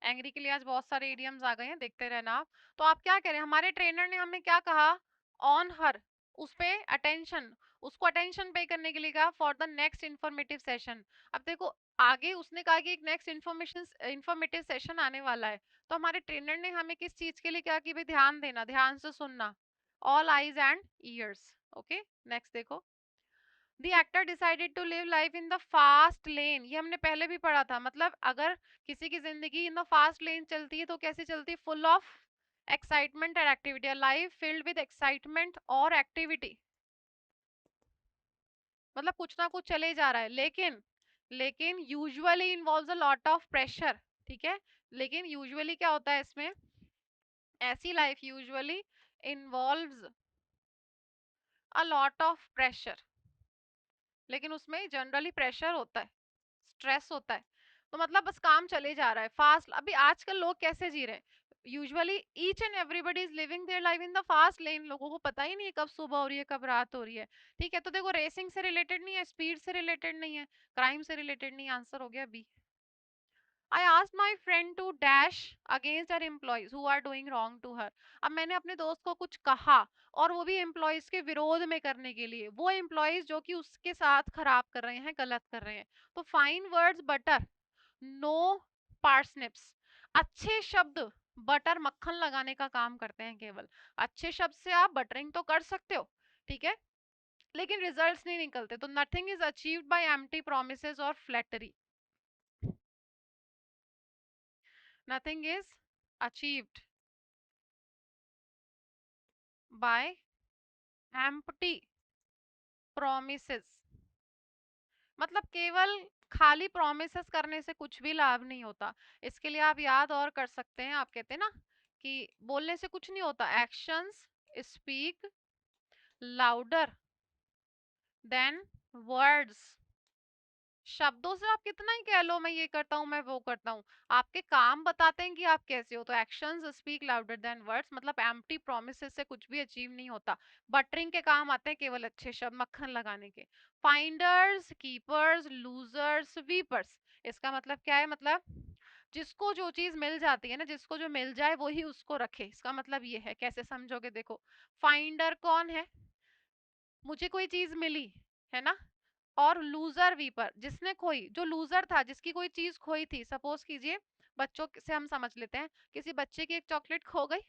एंग्री के लिए आज बहुत सारे इडियम्स आ गए हैं, देखते रहना आप। तो आप क्या करें, हमारे ट्रेनर ने हमें क्या कहा? ऑन हर, उस पे अटेंशन, उसको अटेंशन पे करने के लिए कहा for the next informative session. अब देखो आगे उसने कहा कि एक नेक्स्ट इंफॉर्मेटिव सेशन आने वाला है, तो हमारे ट्रेनर ने हमें किस चीज के लिए क्या कि भाई ध्यान देना, ध्यान से सुनना, all eyes and years. Okay, next देखो। The actor decided to live life in the fast lane, ये हमने पहले भी पढ़ा था, मतलब अगर किसी की जिंदगी इन द फास्ट लेन चलती है तो कैसे चलती है, full of excitement and activity, life filled with excitement और एक्टिविटी, मतलब कुछ ना कुछ चले जा रहा है, लेकिन लेकिन usually involves a lot of pressure, ठीक है, लेकिन यूजुअली क्या होता है इसमें, ऐसी life usually involves a lot of pressure, लेकिन उसमें जनरली प्रेशर होता है, स्ट्रेस होता है, तो मतलब बस काम चले जा रहा है फास्ट। अभी आजकल लोग कैसे जी रहे हैं, usually each and everybody is living their life in the fast lane, लोगों को पता ही नहीं है कब सुबह हो रही है कब रात हो रही है, ठीक है। तो देखो रेसिंग से रिलेटेड नहीं है, स्पीड से रिलेटेड नहीं है, क्राइम से रिलेटेड नहीं, आंसर हो गया B. I asked my friend to dash against her employees who are doing wrong to her. अब मैंने अपने दोस्त को कुछ कहा और वो भी एम्प्लॉयज के विरोध में करने के लिए, वो एम्प्लॉयज जो कि उसके साथ खराब कर रहे हैं, गलत कर रहे हैं, तो फाइन वर्ड्स बटर, नो पार्सनिप्स। अच्छे शब्द बटर मक्खन लगाने का काम करते हैं केवल, अच्छे शब्द से आप बटरिंग तो कर सकते हो, ठीक है, लेकिन रिजल्ट्स नहीं निकलते, तो nothing is achieved by empty promises और flattery, nothing is achieved by empty promises, मतलब केवल खाली प्रोमिसेस करने से कुछ भी लाभ नहीं होता। इसके लिए आप याद और कर सकते हैं, आप कहते हैं ना कि बोलने से कुछ नहीं होता, actions speak louder than words. शब्दों से आप कितना ही कह लो मैं ये करता हूँ मैं वो करता हूँ, आपके काम बताते हैं कि आप कैसे हो, तो actions speak louder than words, मतलब एम्प्टी प्रोमिसेस से कुछ भी अचीव नहीं होता, बटरिंग के काम आते हैं केवल अच्छे शब्द मक्खन लगाने के। फाइंडर्स, कीपर्स, लूजर्स, वीपर्स, इसका मतलब क्या है, मतलब जिसको जो चीज मिल जाती है ना, जिसको जो मिल जाए वही उसको रखे, इसका मतलब ये है, कैसे समझोगे देखो। फाइंडर कौन है, मुझे कोई चीज मिली है ना, और लूजर वीपर, जिसने खोई, जो लूजर था जिसकी कोई चीज खोई थी, सपोज कीजिए बच्चों से हम समझ लेते हैं, किसी बच्चे की एक चॉकलेट खो गई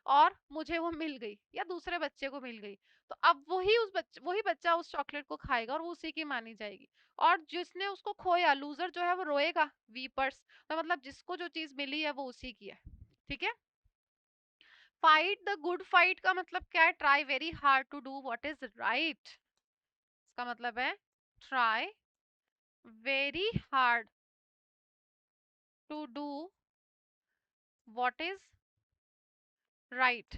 और मुझे वो मिल गई या दूसरे बच्चे को मिल गई, तो अब वही बच्चा उस चॉकलेट को खाएगा और वो उसी की मानी जाएगी, और जिसने उसको खोया लूजर जो है वो रोएगा, वीपर्स, तो मतलब जिसको जो चीज मिली है वो उसी की है, ठीक है। फाइट द गुड फाइट का मतलब क्या है, try very hard to do what is right, इसका मतलब है try very hard to do what is right,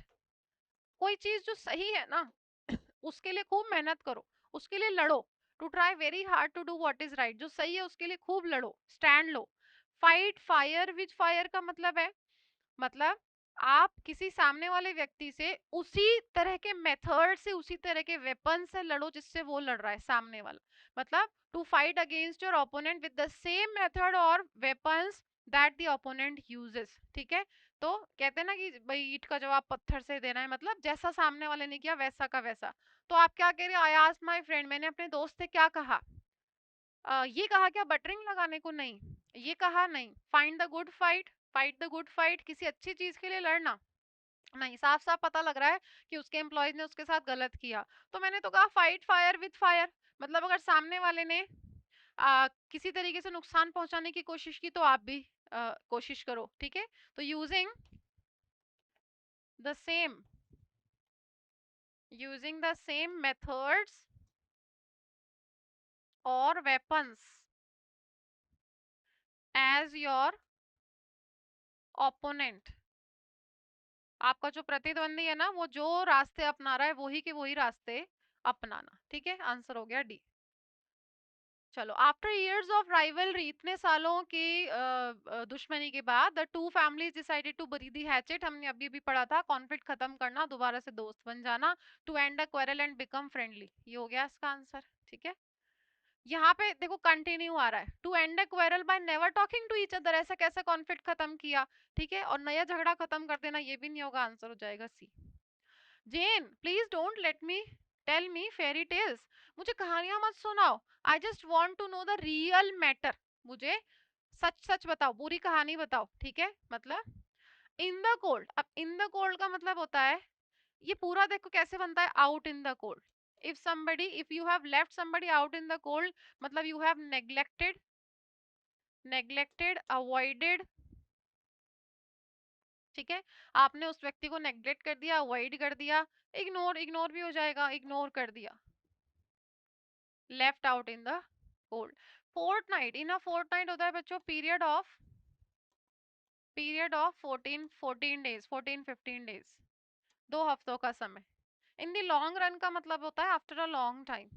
कोई चीज जो सही है ना उसके लिए खूब मेहनत करो, उसके लिए लड़ो, to try very hard to do what is right, जो सही है उसके लिए खूब लड़ो, स्टैंड लो। फाइट फायर विद फायर का मतलब है, मतलब आप किसी सामने वाले व्यक्ति से उसी तरह के मेथड से, उसी तरह के वेपन से लड़ो जिससे वो लड़ रहा है सामने वाला, मतलब to fight against your opponent with the same method और weapons that the opponent uses, ठीक है। तो कहते हैं ना कि भाई ईंट का जवाब पत्थर से देना है, मतलब जैसा सामने वाले ने किया वैसा का वैसा। तो आप क्या कह रहे हो, आई आस्क्ड माय फ्रेंड, मैंने अपने दोस्त से क्या कहा, ये कहा क्या बटरिंग लगाने को, नहीं, ये कहा नहीं, find the good fight, fight the good fight, किसी अच्छी चीज के लिए लड़ना, नहीं, साफ साफ पता लग रहा है कि उसके एम्प्लॉयज ने उसके साथ गलत किया, तो मैंने तो कहा फाइट फायर विद फायर, मतलब अगर सामने वाले ने किसी तरीके से नुकसान पहुंचाने की कोशिश की तो आप भी कोशिश करो, ठीक है। तो the same using the same methods और वेपन्स एज योर ओपोनेंट, आपका जो प्रतिद्वंदी है ना वो जो रास्ते अपना रहा है वही के वही रास्ते अपनाना, ठीक है, आंसर हो गया डी। चलो, आफ्टर इयर्स ऑफ राइवलरी, इतने सालों की दुश्मनी के बाद, the two families decided to bury the hatchet, हमने अभी भी पढ़ा था, कॉन्फ्लिक्ट खत्म करना, दोबारा से दोस्त बन जाना, to end a quarrel and become friendly, ये हो गया इसका आंसर, ठीक है। यहाँ पे देखो कंटिन्यू आ रहा है, to end a quarrel by never talking to each other, ऐसा कैसे कॉन्फ्लिक्ट खत्म किया, ठीक है, और नया झगड़ा खत्म कर देना, ये भी नहीं होगा, आंसर हो जाएगा C. Jane please don't let me tell me fairy tales, मुझे कहानियां मत सुनाओ, I just want to know the real matter, मुझे सच सच बताओ, पूरी कहानी बताओ, ठीक है? मतलब इन द कोल्ड, अब इन द कोल्ड का मतलब होता है, ये पूरा देखो कैसे बनता है, out in the cold. If you have left somebody out in the cold, मतलब यू हैव नेग्लेक्टेड अवॉइडेड, ठीक है? आपने उस व्यक्ति को नेग्लेक्ट कर दिया, अवॉइड कर दिया, इग्नोर भी हो जाएगा, इग्नोर कर दिया, left out in the cold. Fortnight, in a fortnight होता है बच्चों पीरियड ऑफ 14 15 डेज, 2 हफ्तों का समय। इन दी लॉन्ग रन का मतलब होता है आफ्टर अ लॉन्ग टाइम,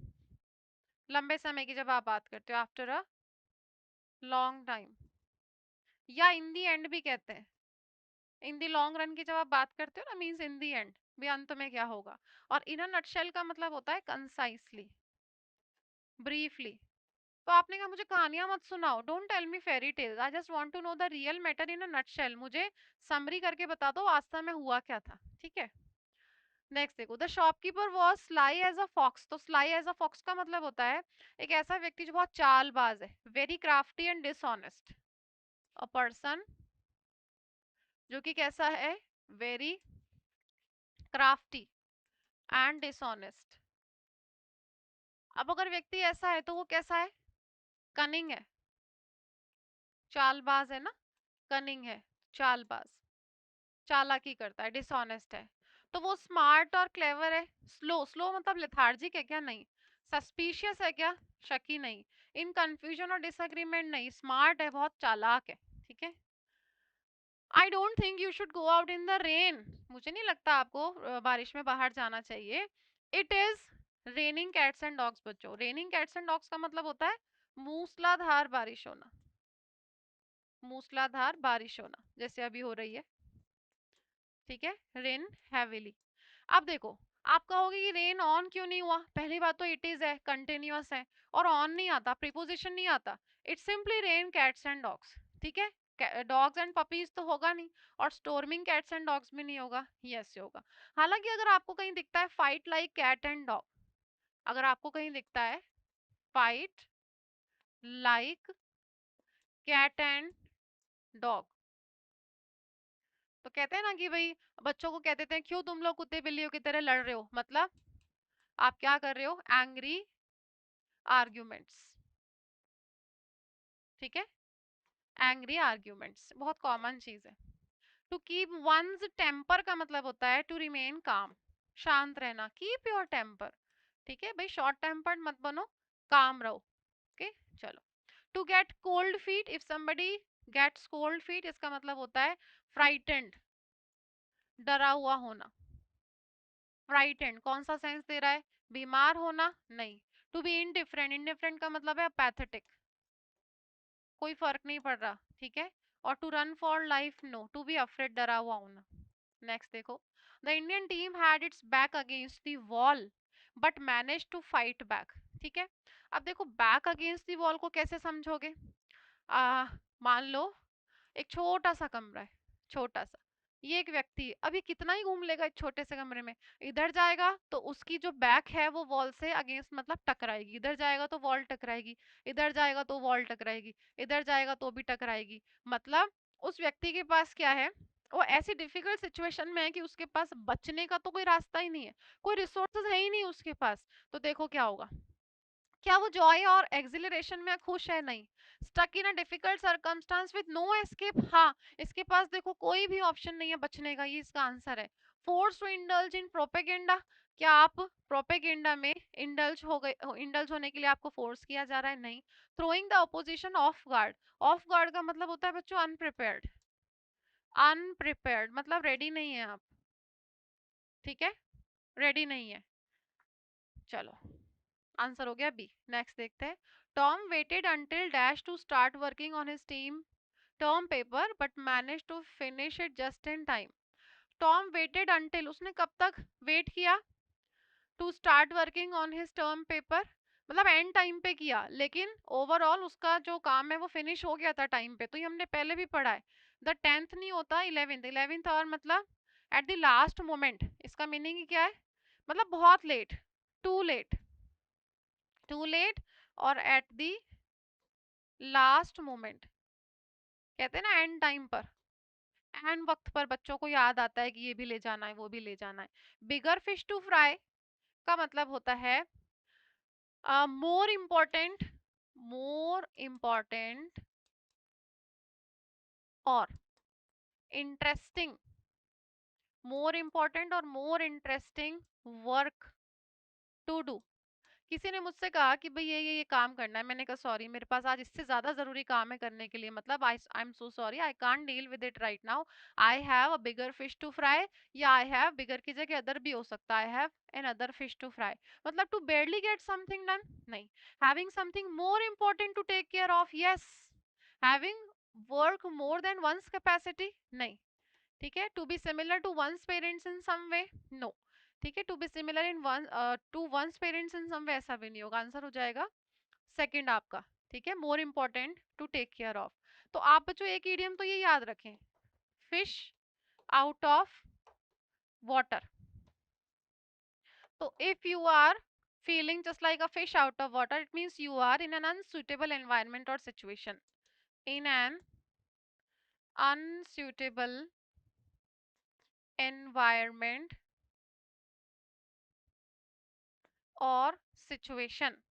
लंबे समय की जब आप बात करते हो, आफ्टर अ लॉन्ग टाइम, या इन दी एंड भी कहते हैं। इन दी लॉन्ग रन की जब आप बात करते हो ना, मीन्स इन दी एंड, भी अंत में क्या होगा। और इन अ नटशेल का मतलब होता है कंसाइसली, ब्रीफली। तो आपने कहा मुझे कहानियां मत सुनाओ, don't tell me fairy tales, I just want to know the real matter in a nutshell, मुझे समरी करके बता दो वास्तव में हुआ क्या था, ठीक है? नेक्स्ट देखो, the shopkeeper was sly as a fox, तो स्लाई एज अ फॉक्स का मतलब होता है एक ऐसा व्यक्ति जो बहुत चालबाज है, very crafty and dishonest, a person जो कि कैसा है, वेरी क्राफ्टी एंड डिसऑनेस्ट। अब अगर व्यक्ति ऐसा है तो वो कैसा है, कनिंग है, चालबाज है ना, कनिंग है, चालबाज, चालाकी करता है, डिसऑनेस्ट है। तो वो स्मार्ट और क्लेवर है, स्लो मतलब लेथार्जिक है क्या, नहीं। सस्पिशियस है क्या, शकी नहीं। इन कंफ्यूजन और डिसएग्रीमेंट नहीं, स्मार्ट है, बहुत चालाक है, ठीक है? I don't think you should go out in the rain, मुझे नहीं लगता आपको बारिश में बाहर जाना चाहिए। It is raining cats and dogs बच्चों, रेनिंग कैट्स एंड डॉग्स का मतलब होता है मूसलाधार बारिश होना, मूसलाधार बारिश होना, जैसे अभी हो रही है, ठीक है? Rain heavily. अब देखो, आप कहोगे कि रेन ऑन क्यों नहीं हुआ, पहली बात तो इट इज है, कंटिन्यूअस है, और ऑन नहीं आता, प्रीपोजिशन नहीं आता, it's simply rain cats and dogs, ठीक है? डॉग्स एंड पपीज तो होगा नहीं, और स्टोर्मिंग कैट्स एंड डॉग्स भी नहीं होगा, यस होगा। हालांकि अगर आपको कहीं दिखता है fight like cat and dog, अगर आपको कहीं दिखता है fight like cat and dog, तो कहते हैं ना कि भाई, बच्चों को कहते थे क्यों तुम लोग कुत्ते बिल्लियों की तरह लड़ रहे हो, मतलब आप क्या कर रहे हो, एंग्री आर्ग्यूमेंट्स, ठीक है? एंग्री आर्ग्यूमेंट्स बहुत कॉमन चीज है। टू कीप वंस टेम्पर का मतलब होता है टू रिमेन काम, शांत रहना, कीप योर टेम्पर, ठीक है भाई, शॉर्ट टेम्पर्ड मत बनो, काम रहो, ओके? चलो, to get cold feet, if somebody gets cold feet, इसका मतलब होता है फ्राइटेंड, डरा हुआ होना। फ्राइटेंड कौन सा सेंस दे रहा है, बीमार होना नहीं। टू बी इनडिफरेंट, इनडिफरेंट का मतलब है पैथेटिक, कोई फर्क नहीं पड़ रहा, ठीक है? और to run for life no, to be afraid, डरा हुआ होना। नेक्स्ट देखो, the Indian team had its back against the wall but manage to fight back, ठीक है? अब देखो बैक अगेंस्ट द वॉल को कैसे समझोगे, मान लो एक छोटा सा कमरा है, छोटा सा, ये एक व्यक्ति अभी कितना ही घूम लेगा इस छोटे से कमरे में, इधर जाएगा तो उसकी जो बैक है वो वॉल से अगेंस्ट मतलब टकराएगी, इधर जाएगा तो वॉल टकराएगी, इधर जाएगा तो वॉल टकराएगी, इधर जाएगा तो भी टकराएगी, मतलब उस व्यक्ति के पास क्या है, वो ऐसी डिफिकल्ट सिचुएशन में है कि उसके पास बचने का तो कोई रास्ता ही नहीं है, कोई रिसोर्सेज है ही नहीं उसके पास। तो देखो क्या होगा, क्या वो जॉय और एक्सिलरेशन में खुश है, नहीं। Stuck in a difficult circumstance with no escape, हाँ, इसके पास देखो कोई भी ऑप्शन नहीं है बचने का, ये इसका आंसर है। Force to indulge in propaganda, क्या आप प्रोपेगेंडा में इंडल्ज होने के लिए आपको फोर्स किया जा रहा है, नहीं। Throwing the opposition of guard, of guard का मतलब होता है बच्चों अनप्रिपेयर्ड, अनप्रिपेयर्ड मतलब रेडी नहीं है आप, ठीक है? रेडी नहीं है। चलो, आंसर हो गया बी। नेक्स्ट देखते हैं, Tom waited until dash to start working on his team term paper but manage to finish it just in time. Tom waited until, उसने कब तक वेट किया, to start working on his term paper, मतलब end time पे किया, लेकिन overall उसका जो काम है वो फिनिश हो गया था टाइम पे, तो ये हमने पहले भी पढ़ा है। द 10th नहीं होता 11th, 11th और मतलब एट द लास्ट मोमेंट, इसका मीनिंग क्या है, मतलब बहुत late, too late, too late और एट दी लास्ट मोमेंट, कहते हैं ना एंड टाइम पर, एंड वक्त पर बच्चों को याद आता है कि ये भी ले जाना है, वो भी ले जाना है। बिगर फिश टू फ्राई का मतलब होता है मोर इम्पोर्टेंट, मोर इम्पोर्टेंट और इंटरेस्टिंग, मोर इम्पोर्टेंट और more interesting work to do. किसी ने मुझसे कहा कि भाई ये काम करना है, मैंने कहा सॉरी मेरे पास आज इससे ज्यादा जरूरी काम है करने के लिए, मतलब I am so sorry, I can't deal with it right now, I have a bigger fish to fry, या आई हैव बिगर की जगह अदर भी हो सकता है, I have another fish to fry. मतलब to barely get something done, नहीं। Having something more important to take care of, yes. Having work more than one's capacity, नहीं। ठीक है, to be similar to one's parents in some way, no. ठीक है, to be similar in one to one's parents in some way, ऐसा भी नहीं होगा, answer हो जाएगा सेकंड आपका। ठीक है, more important to take care of. तो आप बच्चों एक इडियम तो ये याद रखें, फिश आउट ऑफ वाटर। तो if you are feeling just like a fish out of water, it means you are in an unsuitable environment or situation, in an unsuitable environment or situation।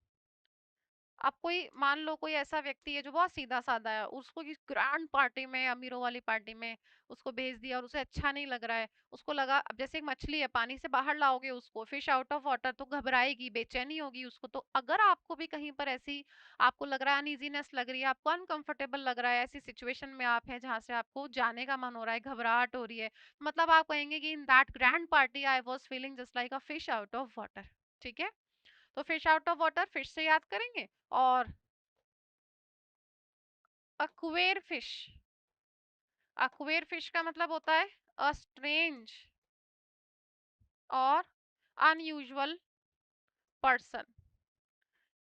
अब कोई मान लो कोई ऐसा व्यक्ति है जो बहुत सीधा साधा है, उसको किसी ग्रैंड पार्टी में, अमीरों वाली पार्टी में उसको भेज दिया और उसे अच्छा नहीं लग रहा है, उसको लगा, अब जैसे एक मछली है, पानी से बाहर लाओगे उसको, फिश आउट ऑफ वाटर, तो घबराएगी, बेचैनी होगी उसको। तो अगर आपको भी कहीं पर ऐसी आपको लग रहा है, अनइजीनेस लग रही है, आपको अनकंफर्टेबल लग रहा है, ऐसी सिचुएशन में आप हैं जहां से आपको जाने का मन हो रहा है, घबराहट हो रही है, मतलब आप कहेंगे कि in that grand party I was feeling just like a fish out of water. ठीक है, तो fish out of water fish से याद करेंगे। और अक्वेर फिश, अक्वेर फिश का मतलब होता है अ स्ट्रेंज और अनयूजुअल पर्सन।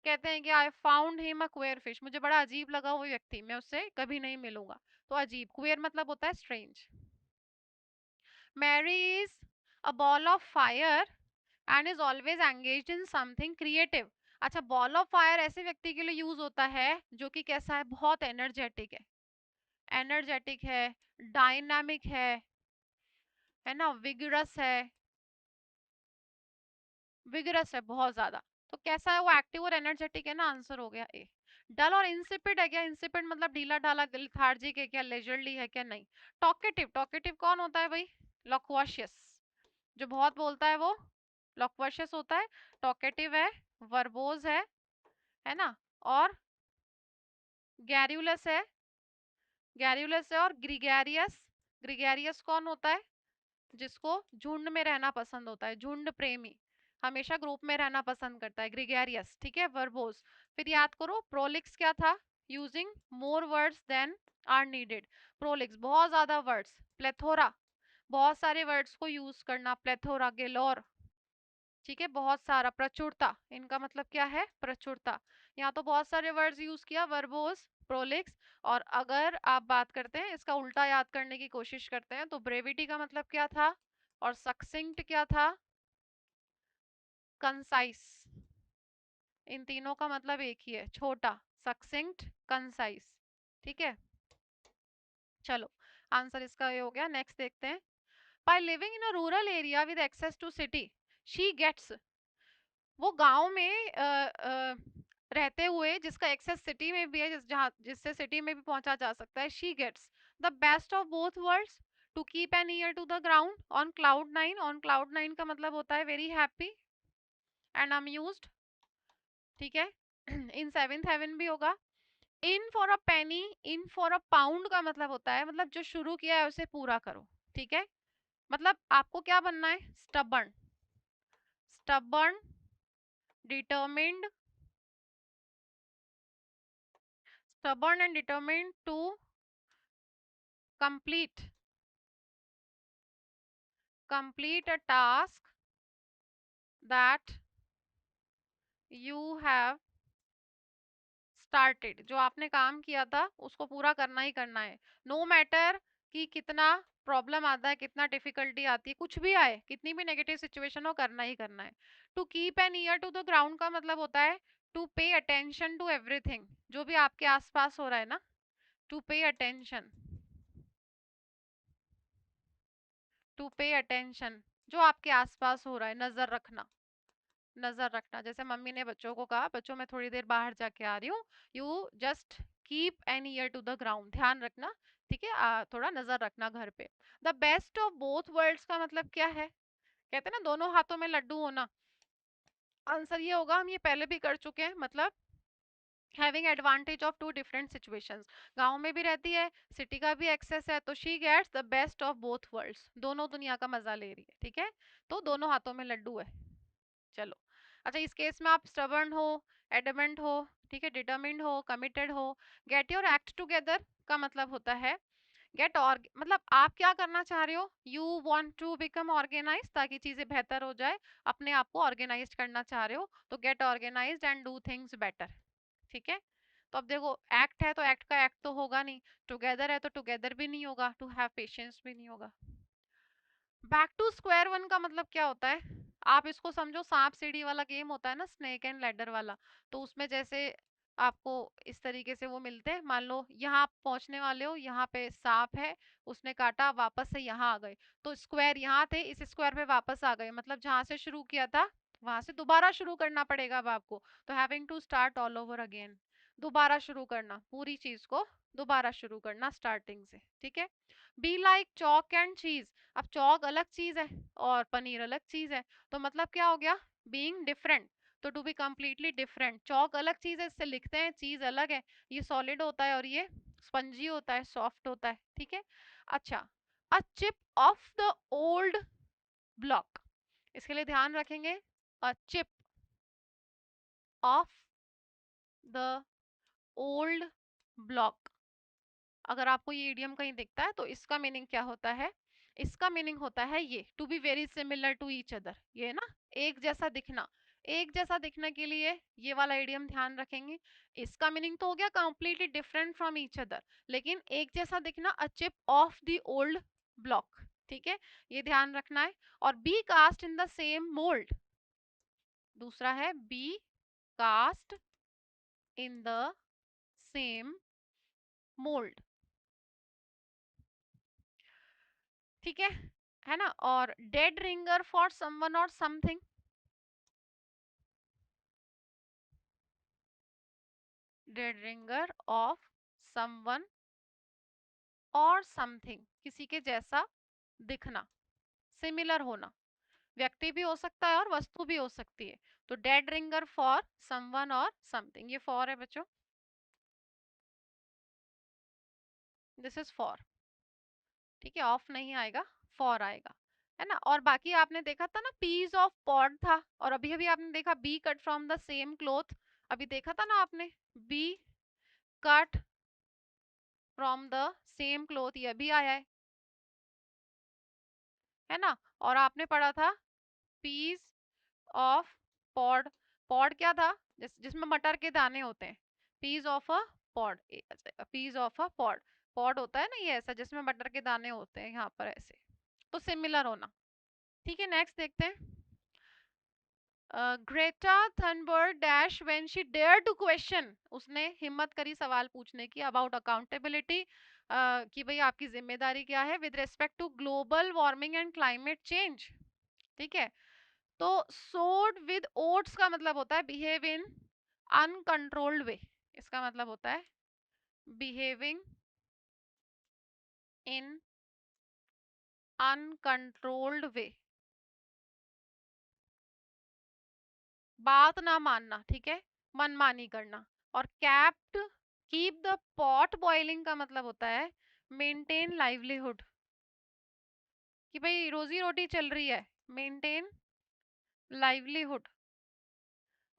कहते हैं कि आई फाउंड हिम अक्वेर फिश, मुझे बड़ा अजीब लगा वो व्यक्ति, मैं उससे कभी नहीं मिलूंगा। तो अजीब, क्वेर मतलब होता है strange. Mary is a ball of fire and is always engaged in something creative. अच्छा, बॉल ऑफ फायर ऐसे व्यक्ति के लिए यूज होता है जो कि कैसा है, बहुत एनर्जेटिक है, एनर्जेटिक है, डायनामिक है ना, विगरस है, विगरस है बहुत ज्यादा। तो कैसा है वो, एक्टिव और एनर्जेटिक है ना, आंसर हो गया ए। डल और इंसिपिड है क्या, इंसिपिड मतलब ढीला ढाला, लिथार्जिक है क्या, लेजरली है क्या, नहीं। टॉकेटिव, टॉकेटिव कौन होता है भाई, लॉक्वाशियस, जो बहुत बोलता है वो लॉक्वाशियस होता है। टॉकेटिव है, वर्बोज है ना, और गैर्यूलस है, गैर्यूलस है, और ग्रिगेरियस, ग्रिगेरियस कौन होता है, जिसको झुंड में रहना पसंद होता है, झुंड प्रेमी, हमेशा ग्रुप में रहना पसंद करता है, ग्रिगेरियस। ठीक है, वर्बोस। फिर याद करो प्रोलिक्स क्या था, using more words than are needed. Prolix बहुत ज्यादा वर्ड्स, प्लेथोरा बहुत सारे वर्ड्स को यूज करना, प्लेथोरा, गेलोर। ठीक है, बहुत सारा, प्रचुरता, इनका मतलब क्या है, प्रचुरता। यहाँ तो बहुत सारे वर्ड्स यूज किया, वर्बोस, प्रोलिक्स। और अगर आप बात करते हैं, इसका उल्टा याद करने की कोशिश करते हैं, तो ब्रेविटी का मतलब क्या था, और सक्सिंक्ट क्या था, कंसाइस। इन तीनों का मतलब एक ही है, छोटा, सक्सिंक्ट, कंसाइस। ठीक है, चलो आंसर इसका ये हो गया। नेक्स्ट देखते हैं, by living in a rural area with access to city, she gets, वो गांव में रहते हुए जिसका एक्सेस सिटी में भी है, जिससे सिटी में भी पहुंचा जा सकता है, she gets the best of both worlds, to keep an ear to the ground on cloud nine, on cloud nine का मतलब होता है वेरी हैप्पी एंड अम्यूज्ड। ठीक है, इन सेवेंथ हेवन भी होगा। In for a Penney, in for a pound का मतलब होता है, मतलब जो शुरू किया है उसे पूरा करो। ठीक है, मतलब आपको क्या बनना है, stubborn, stubborn, determined, stubborn and determined to complete a task that you have started, जो आपने काम किया था उसको पूरा करना ही करना है, नो मैटर कि कितना प्रॉब्लम आता है, कितना डिफिकल्टी आती है, कुछ भी आए, कितनी भी नेगेटिव सिचुएशन हो, करना ही करना है। To keep an ear to the ground का मतलब होता है to pay attention to everything, जो भी आपके आसपास हो रहा है ना, to pay attention, to pay attention, जो आपके आसपास हो रहा है, नजर रखना, नजर रखना। जैसे मम्मी ने बच्चों को कहा, बच्चों मैं थोड़ी देर बाहर जाके आ रही हूँ, you just keep an ear to the ground, ध्यान रखना, ठीक है, थोड़ा नजर रखना घर पे। The best of both worlds का मतलब क्या है? कहते हैं ना दोनों हाथों में लड्डू होना। आंसर ये होगा, हम ये पहले भी कर चुके हैं, मतलब having advantage of two different situations. गांव में भी रहती है, सिटी का भी एक्सेस है, तो she gets the best of both worlds, दोनों दुनिया का मजा ले रही है, ठीक है, तो दोनों हाथों में लड्डू है। चलो, अच्छा इस केस में आप स्टबर्न हो, एडमेंट हो, ठीक है, डिटरमिन्ड हो, कमिटेड हो। गेट योर एक्ट टुगेदर का मतलब होता है गेट और, मतलब आप क्या करना चाह रहे हो, you want to become organize, ताकि चीजें बेहतर हो जाए, अपने आप को ऑर्गेनाइज करना चाह रहे हो, तो get organized and do things better, ठीक है। तो अब देखो, एक्ट है तो एक्ट का एक्ट तो होगा नहीं, टुगेदर है तो टुगेदर भी नहीं होगा, टू हैव पेशेंस भी नहीं होगा। बैक टू स्क्वायर वन का मतलब क्या होता है? आप इसको समझो, सांप सीढ़ी वाला गेम होता है ना, स्नेक एंड लैडर वाला, तो उसमें जैसे आपको इस तरीके से वो मिलते हैं, मान लो यहाँ आप पहुंचने वाले हो, यहाँ पे सांप है, उसने काटा, वापस से यहाँ आ गए, तो स्क्वायर यहाँ थे, इस स्क्वायर पे वापस आ गए, मतलब जहां से शुरू किया था वहां से दोबारा शुरू करना पड़ेगा अब आपको, तो having to start all over again, दोबारा शुरू करना, पूरी चीज को दोबारा शुरू करना स्टार्टिंग से, ठीक है। बी लाइक चॉक एंड चीज, अब चौक अलग चीज है और पनीर अलग चीज है, तो मतलब क्या हो गया, बीइंग डिफरेंट, तो टू बी कंप्लीटली डिफरेंट, चौक अलग चीज है, इससे लिखते हैं, चीज अलग है, ये सॉलिड होता है और ये स्पंजी होता है, सॉफ्ट होता है, ठीक है। अच्छा, अ chip of the old block, इसके लिए ध्यान रखेंगे, अ chip of the old block, अगर आपको ये इडियम कहीं दिखता है तो इसका मीनिंग क्या होता है? इसका मीनिंग होता है ये, to be very similar to each other, ये ना, एक जैसा दिखना, एक जैसा दिखने के लिए ये वाला इडियम ध्यान रखेंगे। इसका मीनिंग तो हो गया completely different from each other, लेकिन एक जैसा दिखना, a chip of the old block, ठीक है, ये ध्यान रखना है। और be cast in the same mould, दूसरा है be cast in the same mould, ठीक है ना। और डेड रिंगर फॉर समवन और something, dead ringer of someone और समथिंग, किसी के जैसा दिखना, सिमिलर होना, व्यक्ति भी हो सकता है और वस्तु भी हो सकती है, तो डेड रिंगर फॉर समवन और समथिंग, ये फॉर है बच्चों, दिस इज फॉर, ठीक है, ऑफ नहीं आएगा, फॉर आएगा, है ना। और बाकी आपने देखा था ना, पीस ऑफ पॉड था, और अभी अभी आपने देखा be cut from the same cloth, अभी देखा था ना आपने, be cut from the same cloth, ये भी आया है ना। और आपने पढ़ा था पीस ऑफ पॉड, पॉड क्या था, जिसमें मटर के दाने होते हैं, peas of a pod, peas of a pod, pod होता है ना ये ऐसा जिसमें मटर के दाने होते हैं, यहाँ पर ऐसे, तो सिमिलर होना, ठीक है। नेक्स्ट देखते हैं, Greta Thunberg dash when she dare to question, उसने हिम्मत करी सवाल पूछने की, अबाउट अकाउंटेबिलिटी, कि भाई आपकी जिम्मेदारी क्या है with respect to global warming and climate change, ठीक है। तो सोड विद ओट्स का मतलब होता है बिहेव इन अनकंट्रोल्ड वे, इसका मतलब होता है बिहेविंग इन अनकंट्रोल्ड वे, बात ना मानना, ठीक है, मनमानी करना। और kept, keep the pot boiling का मतलब होता है मेंटेन लाइवलीहुड, कि भाई रोजी रोटी चल रही है, मेंटेन लाइवलीहुड।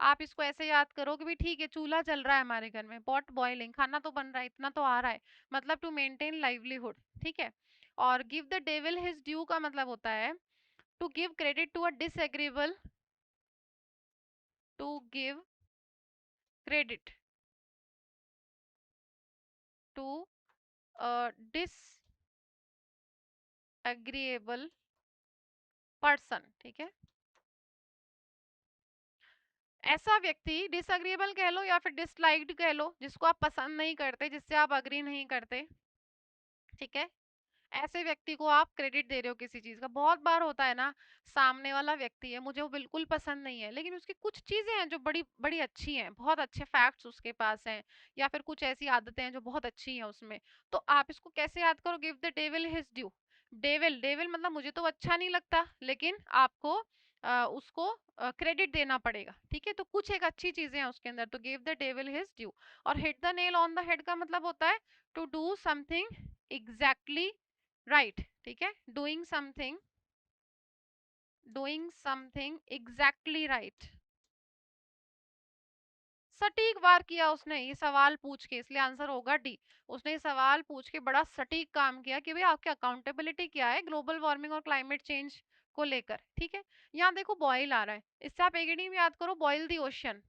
आप इसको ऐसे याद करो कि भाई ठीक है, चूल्हा चल रहा है हमारे घर में, पॉट बॉइलिंग, खाना तो बन रहा है, इतना तो आ रहा है, मतलब टू मेंटेन लाइवलीहुड, ठीक है। और give the devil his due का मतलब होता है to give credit to a disagreeable, to give credit to a disagreeable person, ठीक है। ऐसा व्यक्ति डिसएग्रीएबल कह लो या फिर डिसलाइक्ड कह लो, जिसको आप पसंद नहीं करते, जिससे आप अग्री नहीं करते, ठीक है, ऐसे व्यक्ति को आप क्रेडिट दे रहे हो किसी चीज का। बहुत बार होता है ना, सामने वाला व्यक्ति है, मुझे वो बिल्कुल पसंद नहीं है, लेकिन उसकी कुछ चीजें हैं जो बड़ी बड़ी अच्छी हैं, बहुत अच्छे फैक्ट्स उसके पास हैं, या फिर कुछ ऐसी आदतें हैं जो बहुत अच्छी हैं उसमें। तो आप इसको कैसे याद करो? Give the devil his due. Devil, devil मतलब मुझे तो अच्छा नहीं लगता, लेकिन आपको उसको क्रेडिट देना पड़ेगा, ठीक है। तो कुछ एक अच्छी चीजें हैं उसके अंदर, तो give the devil his due. और hit the nail on the head का मतलब होता है to do something exactly right, ठीक है, डूइंग समथिंग एग्जैक्टली राइट। सटीक वार किया उसने, ये सवाल पूछ के, इसलिए आंसर होगा डी। उसने ये सवाल पूछ के बड़ा सटीक काम किया कि भाई आपकी अकाउंटेबिलिटी क्या है ग्लोबल वार्मिंग और क्लाइमेट चेंज को लेकर, ठीक है। यहाँ देखो बॉयल आ रहा है, इससे आप एक इडियम याद करो, बॉयल दी ओशियन।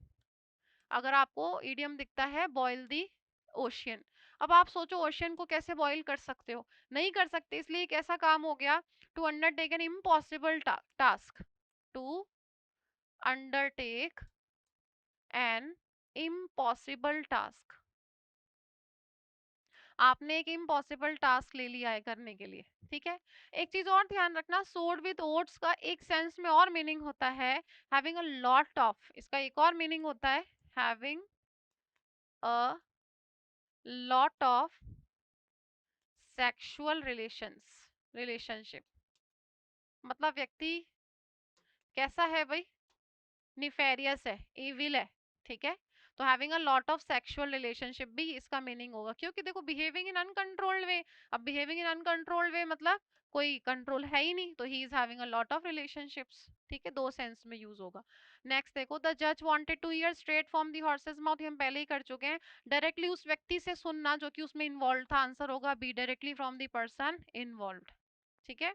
अगर आपको इडियम दिखता है बॉयल दी ओशियन, अब आप सोचो ओशियन को कैसे बॉयल कर सकते हो? नहीं कर सकते, इसलिए एक ऐसा काम हो गया, to undertake an impossible task, to undertake an impossible task. आपने एक इम्पॉसिबल टास्क ले लिया है करने के लिए, ठीक है। एक चीज और ध्यान रखना, सोड विद ओट्स का एक सेंस में और मीनिंग होता है हैविंग अ लॉट ऑफ, इसका एक और मीनिंग होता है having a lot of sexual relationship. मतलब व्यक्ति कैसा है भाई? निफेरियस है, इविल है, ठीक है। तो having a lot of sexual relationship भी इसका मीनिंग होगा, क्योंकि देखो बिहेविंग इन अनकंट्रोल्ड वे, अब बिहेविंग इन अनकंट्रोल्ड वे मतलब कोई कंट्रोल है ही नहीं, तो he is having a lot of relationships, ठीक है, दो सेंस में यूज होगा। नेक्स्ट देखो, द जज wanted to hear straight from the horse's mouth, हम पहले ही कर चुके हैं। डायरेक्टली उस व्यक्ति से सुनना जो कि उसमें इन्वॉल्व था, आंसर होगा B, directly from the person involve, ठीक है।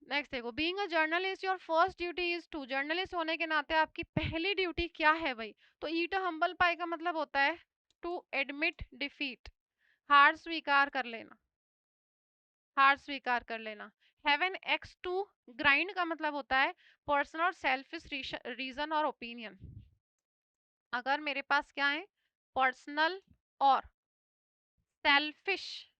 नेक्स्ट देखो, being a journalist your first duty is to, journalist होने के नाते आपकी पहली ड्यूटी क्या है भाई? तो ईट अ हम्बल पाई का मतलब होता है टू एडमिट डिफीट, हार स्वीकार कर लेना, हार स्वीकार कर लेना। Have an axe to grind का मतलब होता है पर्सनल और सेल्फिश रीजन और ओपिनियन। अगर मेरे पास क्या है, पर्सनल और सेल्फिश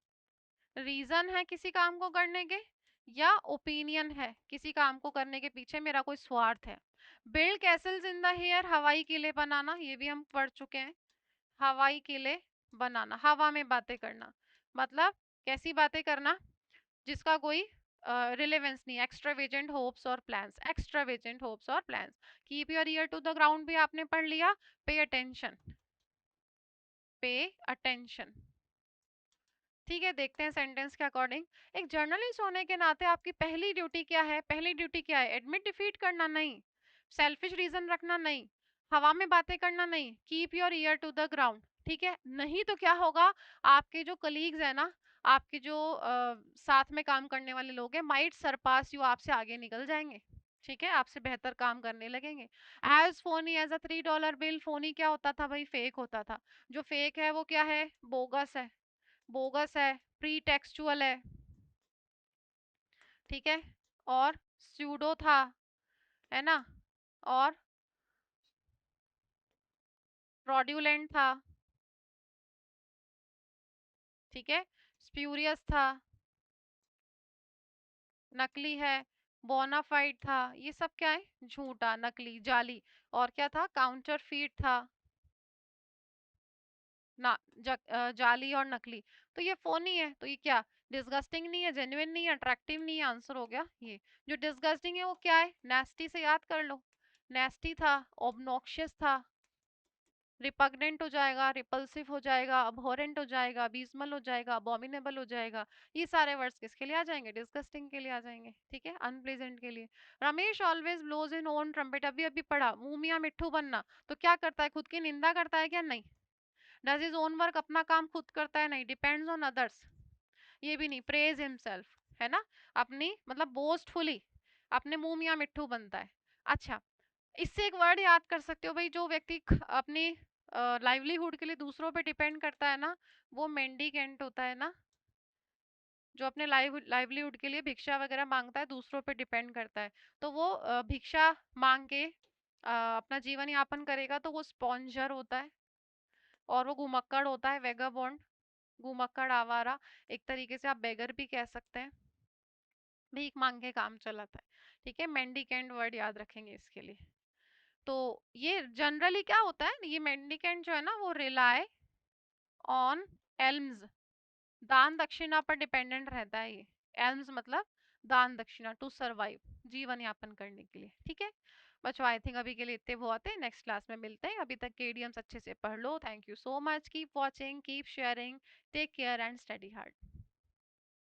रीजन है किसी काम को करने के, या ओपिनियन है किसी काम को करने के पीछे मेरा कोई स्वार्थ है। Build castles in the air, हवाई किले बनाना, ये भी हम पढ़ चुके हैं। हवाई किले बनाना, हवा में बातें करना, मतलब कैसी बातें करना जिसका कोई रिलेवेंस नहीं, एक्स्ट्रावेजेंट होप्स और प्लान्स, एक्स्ट्रावेजेंट होप्स और plans. Keep your ear to the ground भी आपने पढ़ लिया। पे अटेंशन, पे अटेंशन, ठीक है। देखते हैं सेंटेंस के अकॉर्डिंग, एक जर्नलिस्ट होने के नाते आपकी पहली ड्यूटी क्या है? पहली ड्यूटी क्या है? एडमिट डिफीट करना नहीं, सेल्फिश रीजन रखना नहीं, हवा में बातें करना नहीं, keep your ear to the ground, ठीक है। नहीं तो क्या होगा, आपके जो कलीग्स है ना, आपके जो साथ में काम करने वाले लोग हैं, माइट सरपास यू, आपसे आगे निकल जाएंगे, ठीक है, आपसे बेहतर काम करने लगेंगे। As phoney as a $3 bill, phoney क्या होता था भाई? फेक होता था। जो फेक है वो क्या है? बोगस है, बोगस है, प्री टेक्सचुअल है, ठीक है। और स्यूडो था, है ना, और फ्रॉड्यूलेंट था, ठीक है। स्प्यूरियस था, नकली है। बोनाफाइड था, ये सब क्या है? झूठा, नकली, जाली। और क्या था? काउंटरफीट था ना, जाली और नकली। तो ये फोनी है, तो ये क्या? डिस्गस्टिंग नहीं है, जेन्युइन नहीं है, अट्रैक्टिव नहीं है, आंसर हो गया ये। जो डिस्गस्टिंग है वो क्या है? नेस्टी से याद कर लो, नेस्टी था, ऑब्नॉक्शियस था, रिपग्नेंट हो जाएगा, रिपल्सिव हो जाएगा, अबहॉरेंट हो जाएगा, अबीसमल हो जाएगा, अबोमिनेबल हो जाएगा। ये सारे वर्ड्स किसके लिए आ जाएंगे? डिस्गस्टिंग के लिए आ जाएंगे, ठीक है, अनप्लेजेंट के लिए। Ramesh always blows in own trumpet, अभी अभी पढ़ा, मुंह मियां मिट्ठू बनना, तो क्या करता है? खुद की निंदा करता है क्या? नहीं। डज इज ओन वर्क, अपना काम खुद करता है? नहीं। डिपेंड्स ऑन अदर्स, ये भी नहीं। प्रेज हिमसेल्फ, है ना, अपनी मतलब बोस्टफुली अपने मुंह मियां मिट्ठू बनता है। अच्छा, इससे एक वर्ड याद कर सकते हो भाई, जो व्यक्ति अपनी लाइवलीहुड के लिए दूसरों पे डिपेंड करता है ना, वो मेंडिकेंट होता है ना। जो अपने लाइवलीहुड के लिए भिक्षा वगैरह मांगता है, दूसरों पे डिपेंड करता है, तो वो भिक्षा मांग के अपना जीवन यापन करेगा तो वो स्पॉन्जर होता है, और वो घुमक्कड़ होता है वेगाबॉन्ड, घुमक्कड़ आवारा। एक तरीके से आप बेगर भी कह सकते हैं, भीख मांग के काम चलाता है। ठीक है, मेंडिकेंट वर्ड याद रखेंगे इसके लिए। तो ये जनरली क्या होता है, ये मेंडिकेंट जो है ना वो रिलाय ऑन एल्म्स, दान दक्षिणा पर डिपेंडेंट रहता है ये। एल्म्स मतलब दान दक्षिणा, टू सरवाइव, जीवन यापन करने के लिए। ठीक है बच्चों, आई थिंक अभी के लिए इतने बहुत है, नेक्स्ट क्लास में मिलते हैं। अभी तक के इडियम्स अच्छे से पढ़ लो। Thank you so much, keep watching, keep sharing, take care and study hard.